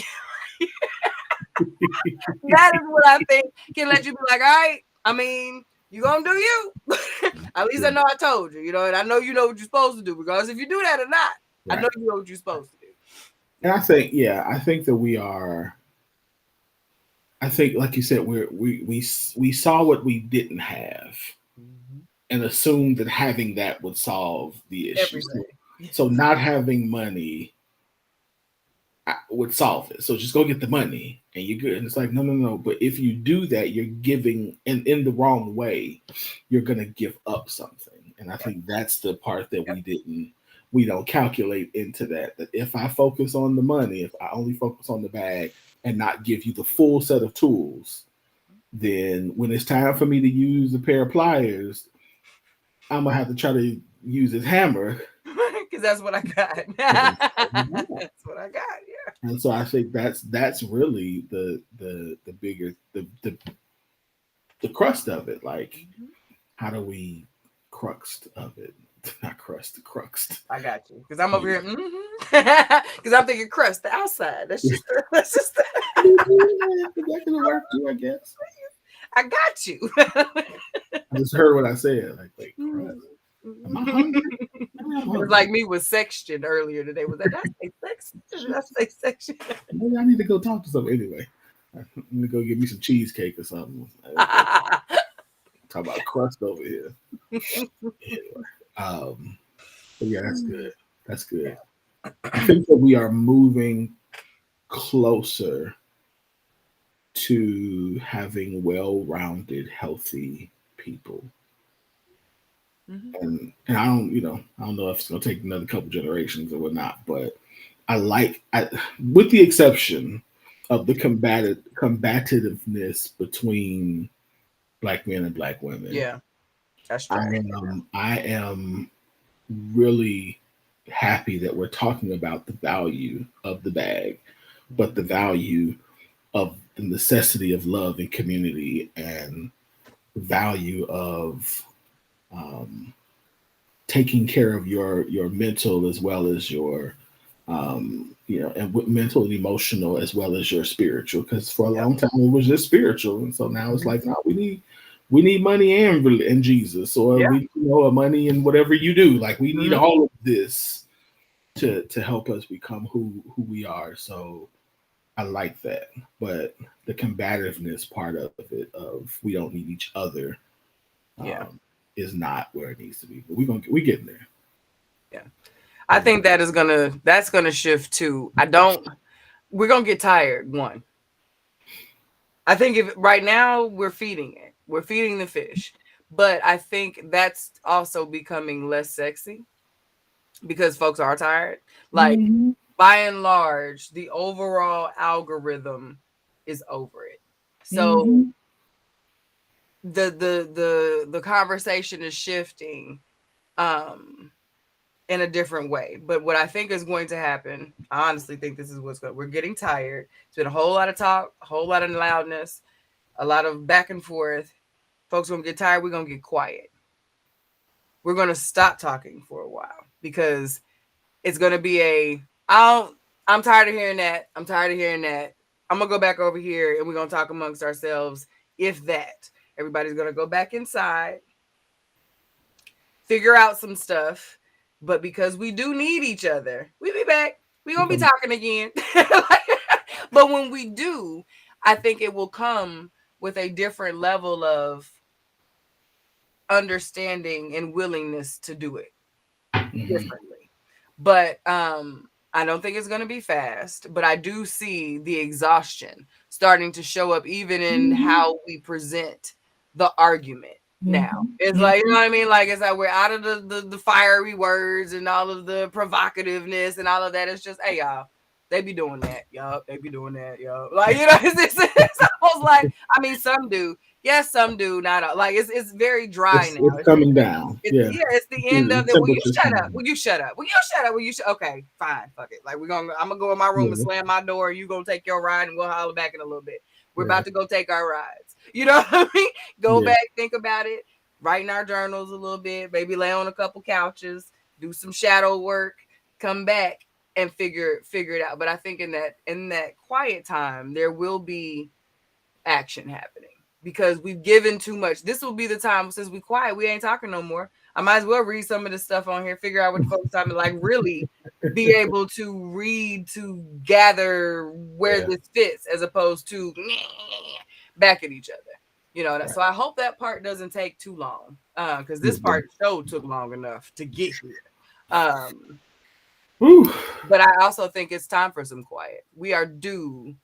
is what I think can let you be like, all right, I mean, you gonna do you. At least I know I told you, you know, and I know you know what you're supposed to do, because if you do that or not, I know you know what you're supposed to do. And I think that we are. I think, like you said, we saw what we didn't have, and assumed that having that would solve the issue. So not having money would solve it. So just go get the money and you're good. And it's like, no. But if you do that, you're giving, and in the wrong way, you're going to give up something. And I think that's the part that we don't calculate into that. That if I focus on the money, if I only focus on the bag and not give you the full set of tools, then when it's time for me to use a pair of pliers, I'm going to have to try to use this hammer. Because that's what I got. That's what I got. Yeah. And so I think that's really the bigger the crust of it. Like, how do we crux of it? Not crust, the crux. I got you. Because I'm over here. Because I'm thinking crust, the outside. That's just that can work too, I guess. I got you. I just heard what I said. Like crust. Am I hungry? It was like me with section earlier today. Was that did I say section? Maybe I need to go talk to someone anyway. I'm gonna go get me some cheesecake or something. Talk about crust over here. But yeah, that's good. That's good. I think that we are moving closer to having well-rounded, healthy people. And I don't know if it's gonna take another couple generations or whatnot, but with the exception of the combativeness between Black men and Black women. Yeah, that's true. I am really happy that we're talking about the value of the bag, but the value of the necessity of love and community, and the value of taking care of your mental as well as your and mental and emotional as well as your spiritual, because for a long time it was just spiritual, and so now it's like, no, we need money and Jesus, or we money and whatever you do, like we need all of this to help us become who we are. So I like that, but the combativeness part of it, of we don't need each other, is not where it needs to be. But we getting there. Yeah, I think that's gonna shift too. We're gonna get tired. One, I think if right now we're feeding the fish, but I think that's also becoming less sexy because folks are tired. Like by and large, the overall algorithm is over it. So the conversation is shifting in a different way. But what I think is going to happen, I honestly think this is what's going. We're getting tired. It's been a whole lot of talk, a whole lot of loudness, a lot of back and forth. Folks are gonna get tired. We're gonna get quiet. We're gonna stop talking for a while because it's gonna be I'm tired of hearing that. I'm tired of hearing that. I'm gonna go back over here and we're gonna talk amongst ourselves. If that, everybody's gonna go back inside, figure out some stuff. But because we do need each other, we'll be back. We're gonna be talking again. But when we do, I think it will come with a different level of understanding and willingness to do it differently. But I don't think it's going to be fast, but I do see the exhaustion starting to show up even in how we present the argument now. It's like, you know what I mean? Like, it's like we're out of the fiery words and all of the provocativeness and all of that. It's just, hey, y'all, they be doing that, y'all. They be doing that, y'all. Like, you know, it's almost like, I mean, some do. Yes, some do. Not all. Like, it's very dry now. It's coming down. It's the end of it. Will you shut up? Will you shut up? Will you shut up? Will you okay, fine, fuck it. Like, I'm gonna go in my room and slam my door. You gonna take your ride and we'll holler back in a little bit. We're about to go take our rides. You know what I mean? Go back, think about it, write in our journals a little bit, maybe lay on a couple couches, do some shadow work, come back and figure it out. But I think in that quiet time, there will be action happening because we've given too much. This will be the time since we quiet, we ain't talking no more. I might as well read some of the stuff on here, figure out what the folks talking, like really be able to read, to gather where this fits, as opposed to back at each other. You know, so I hope that part doesn't take too long, because this part show took long enough to get here. But I also think it's time for some quiet. We are due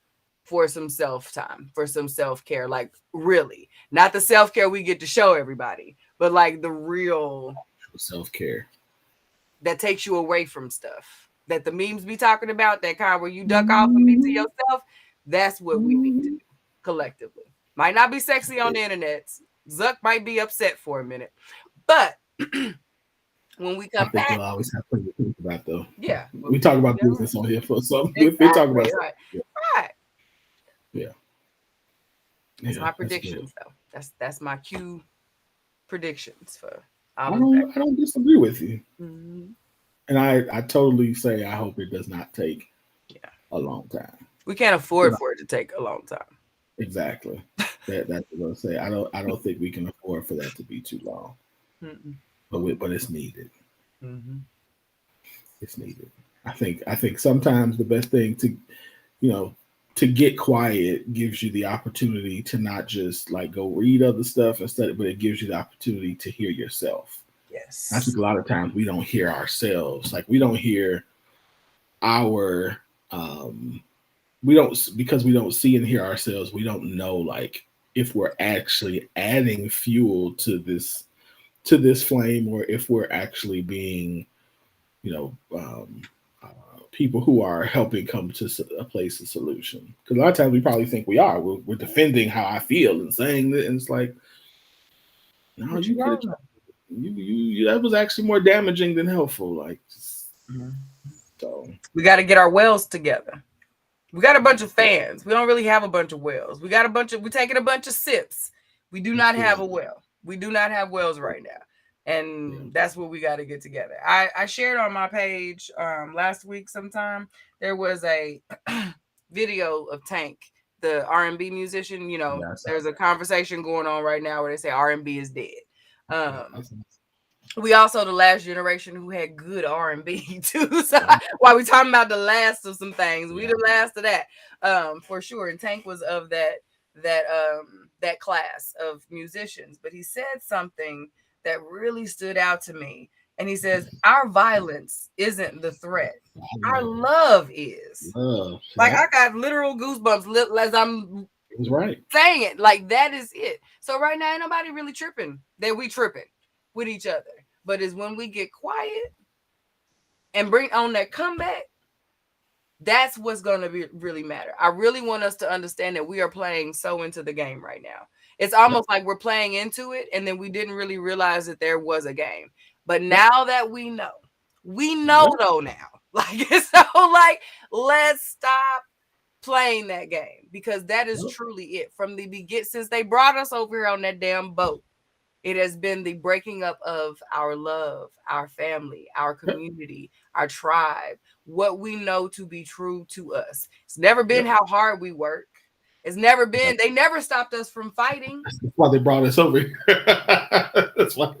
for some self-time, for some self-care, like really, not the self-care we get to show everybody, but like the real self-care that takes you away from stuff that the memes be talking about, that kind where you duck off and be to yourself. That's what we need to do collectively. Might not be sexy on the internet. Zuck might be upset for a minute, but when we come back, we'll always have plenty to think about, though. Yeah, we talk about business on here for something. Exactly, we talk about right. Yeah. That's my predictions, though. That's my Q predictions for. I don't disagree with you, and I totally say I hope it does not take a long time. We can't afford for it to take a long time. Exactly. That's what I say. I don't think we can afford for that to be too long. But it's needed. It's needed. I think sometimes the best thing to get quiet gives you the opportunity to not just like go read other stuff and study, but it gives you the opportunity to hear yourself. Yes. I think a lot of times we don't hear ourselves. Like we don't hear our because we don't see and hear ourselves. We don't know like if we're actually adding fuel to this flame, or if we're actually being, people who are helping come to a place of solution. Because a lot of times we probably think we are. We're defending how I feel and saying that, and it's like, no, you that was actually more damaging than helpful. Like, so we got to get our wells together. We got a bunch of fans. We don't really have a we're taking a bunch of sips. We do not have a well. We do not have wells right now. And that's what we got to get together. I shared on my page last week sometime. There was a video of Tank, the R&B musician. You know, there's a conversation going on right now where they say R&B is dead. We also the last generation who had good R&B too. So while we talking about the last of some things, we the last of that for sure. And Tank was of that class of musicians. But he said something that really stood out to me. And he says, our violence isn't the threat. Our love is. Like, I got literal goosebumps as I'm saying it. Like, that is it. So right now, ain't nobody really tripping that we tripping with each other. But it's when we get quiet and bring on that comeback, that's what's going to really matter. I really want us to understand that we are playing so into the game right now. It's almost like we're playing into it, and then we didn't really realize that there was a game. But now that we know though now. Like, so like, let's stop playing that game, because that is truly it. From the beginning, since they brought us over here on that damn boat, it has been the breaking up of our love, our family, our community, our tribe, what we know to be true to us. It's never been how hard we work. It's never been, they never stopped us from fighting. That's why they brought us over here. That's why.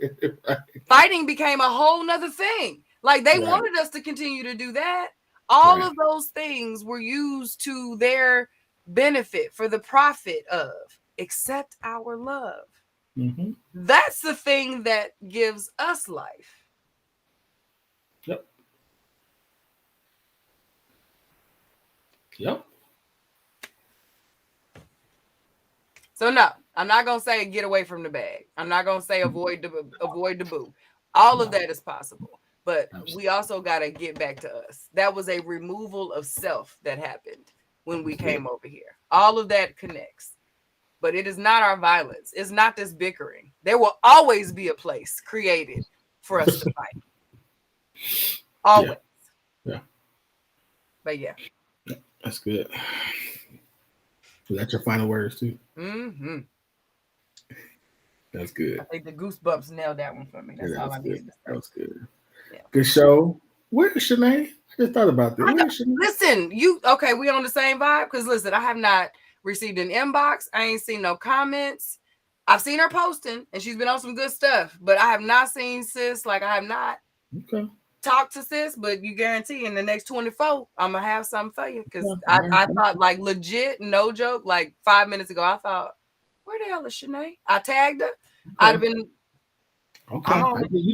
Fighting became a whole nother thing. Like, they wanted us to continue to do that. All of those things were used to their benefit, for the profit of, except our love. Mm-hmm. That's the thing that gives us life. Yep. So no, I'm not gonna say get away from the bag. I'm not gonna say avoid the boo. All of that is possible, but we also gotta get back to us. That was a removal of self that happened when we came over here. All of that connects, but it is not our violence. It's not this bickering. There will always be a place created for us to fight. Always. Yeah. But yeah. That's good. Is that your final words too? Mm-hmm. That's good. I think the goosebumps nailed that one for me. That's all I needed to say. That was good. Yeah. Good show. Where's Shanae? I just thought about this. Listen, we on the same vibe? Because listen, I have not received an inbox. I ain't seen no comments. I've seen her posting, and she's been on some good stuff, but I have not seen sis. Like, I have not talked to sis, but you guarantee in the next 24, I'm going to have something for you. Because I thought, like, legit, no joke, like 5 minutes ago, I thought, where the hell is Shanae? I tagged her. I'd have been... Okay.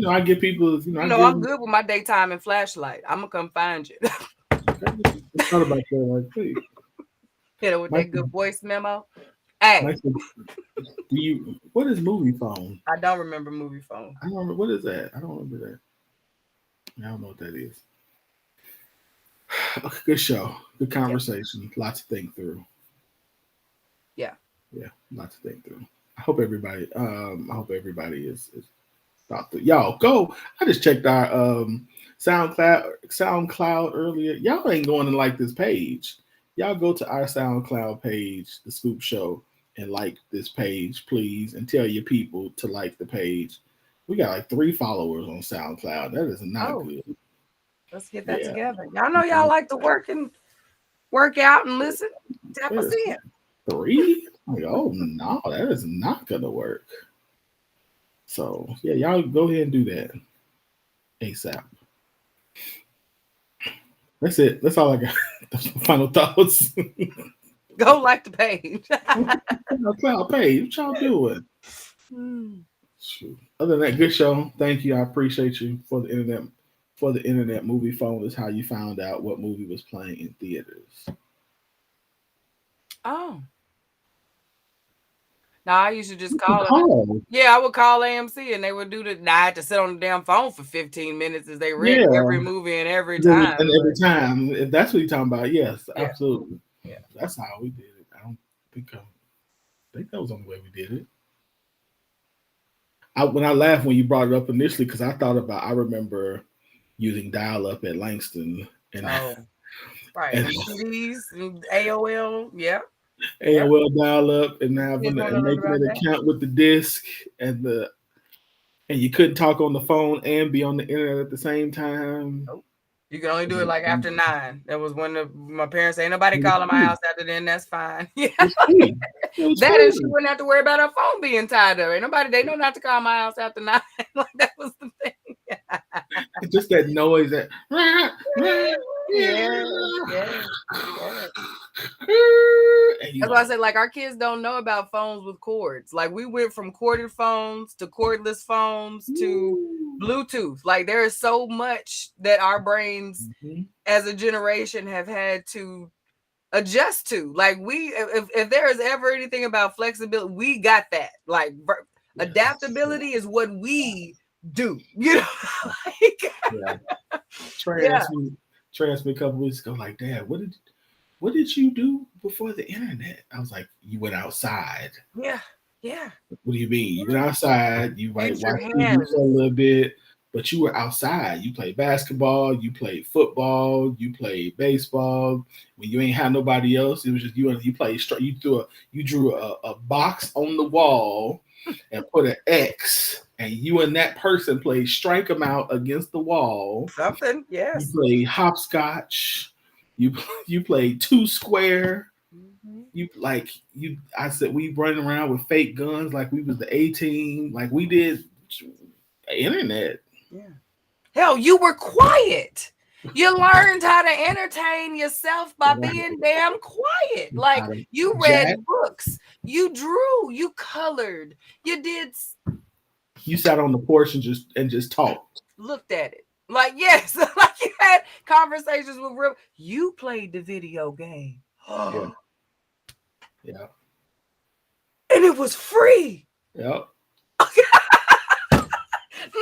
I get people... I'm good with my daytime and flashlight. I'm going to come find you. I thought about that. Like, hey. Hit her with that good voice memo. Hey. What is movie phone? I don't remember movie phone. I don't remember. What is that? I don't remember that. I don't know what that is. Good show. Good conversation. Lots to think through. Yeah. Yeah. Lots to think through. I hope everybody is thought through. Y'all go. I just checked our SoundCloud earlier. Y'all ain't going to like this page. Y'all go to our SoundCloud page, The Scoop Show, and like this page, please, and tell your people to like the page. We got like 3 followers on SoundCloud. That is not good. Let's get that together. Y'all know y'all like to work out and listen. Tap us in. 3? Like, oh no, that is not gonna work. So yeah, y'all go ahead and do that ASAP. That's it. That's all I got. That's my final thoughts. Go like the page. Cloud page. What y'all doing? Other than that, good show. Thank you. I appreciate you for the internet. For the internet movie phone is how you found out what movie was playing in theaters. Oh. No, I used to just call. Yeah, I would call AMC and they would do the. I had to sit on the damn phone for 15 minutes as they read every movie and every time. And every time, if that's what you're talking about, yes, absolutely. Yeah, that's how we did it. I don't think that was the only way we did it. When I laughed when you brought it up initially, because I remember using dial-up at Langston and right, and CDs and AOL, AOL dial-up and making an account with the disc and the And you couldn't talk on the phone and be on the internet at the same time. Nope. You can only do it like after 9. That was when my parents ain't nobody calling my house after then. That's fine. Yeah. That and she wouldn't have to worry about her phone being tied up. Ain't nobody, they know not to call my house after 9. Like that was the thing. Just that noise that Yeah. That's why I said, like, our kids don't know about phones with cords. Like, we went from corded phones to cordless phones to Bluetooth. Like, there is so much that our brains as a generation have had to adjust to. Like, if there is ever anything about flexibility, we got that. Like, adaptability is what we do. You know? Trey asked me a couple weeks ago, like, Dad, what did you do before the internet? I was like, you went outside. Yeah. What do you mean? You went outside, you might watch your TV hands. for a little bit, but you were outside. You played basketball, you played football, you played baseball. When you ain't had nobody else, it was just you. You played straight. You drew a box on the wall and put an X, and you and that person played strike 'em out against the wall. Something, yes. You played hopscotch. You played 2 square. I said we running around with fake guns like we was the A-team. Like we did internet. Yeah. Hell, you were quiet. You learned how to entertain yourself by being damn quiet. Like you read books, you drew, you colored, you did. You sat on the porch and just talked. Looked at it. Like, yes, like you had conversations with real. You played the video game. Yeah. And it was free. Yep.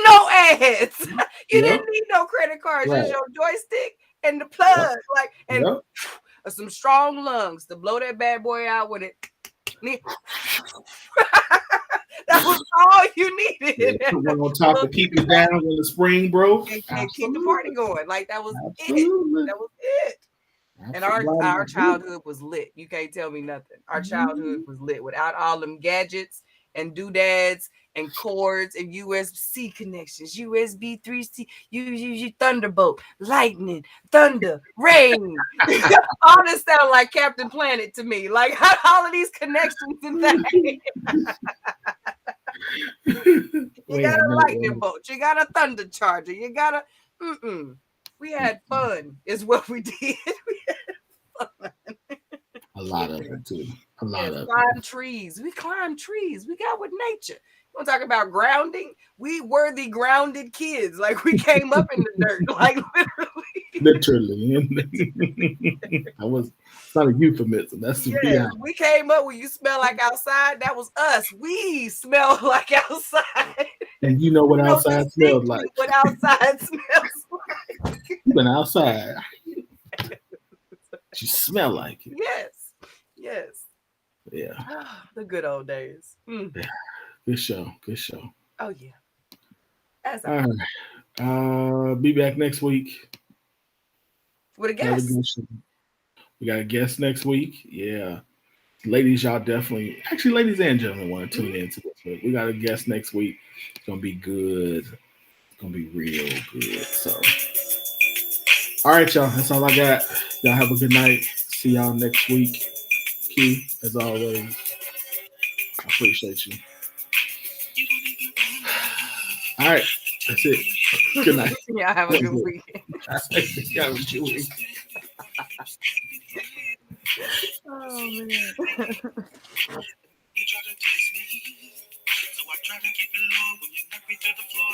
No ads. You didn't need no credit cards. Just your joystick and the plug. Like, and some strong lungs to blow that bad boy out with it. That was all you needed. Put one on top to keep it down when the spring broke. And keep the party going. Like that was it. That was it. And our childhood was lit. You can't tell me nothing. Our childhood was lit without all them gadgets and doodads and cords and USB-C connections, USB 3C, you Thunderbolt, lightning, thunder, rain. All this sound like Captain Planet to me. Like all of these connections and things. You got a lightning bolt, you got a thunder charger, you got a we had fun is what we did. We had fun. A lot of it too. A lot of it. Climb trees. We climbed trees. We got with nature. You want to talk about grounding? We were the grounded kids. Like we came up in the dirt. Like literally. That was not a euphemism. That's we came up when you smell like outside. That was us. We smell like outside. And you know what outside smells like. What outside smells like. You've been outside. You smell like it. Yes. Yeah. The good old days. Yeah. Good show. Oh yeah. That's all right. Be back next week. With a guest. We got a guest next week. Yeah. Ladies, y'all definitely, actually, ladies and gentlemen, want to tune in to this week. We got a guest next week. It's gonna be good. It's gonna be real good. So all right, y'all. That's all I got. Y'all have a good night. See y'all next week. Q, as always. I appreciate you. All right. That's it. Good night. Y'all have a good weekend. Y'all have a good week. Oh man.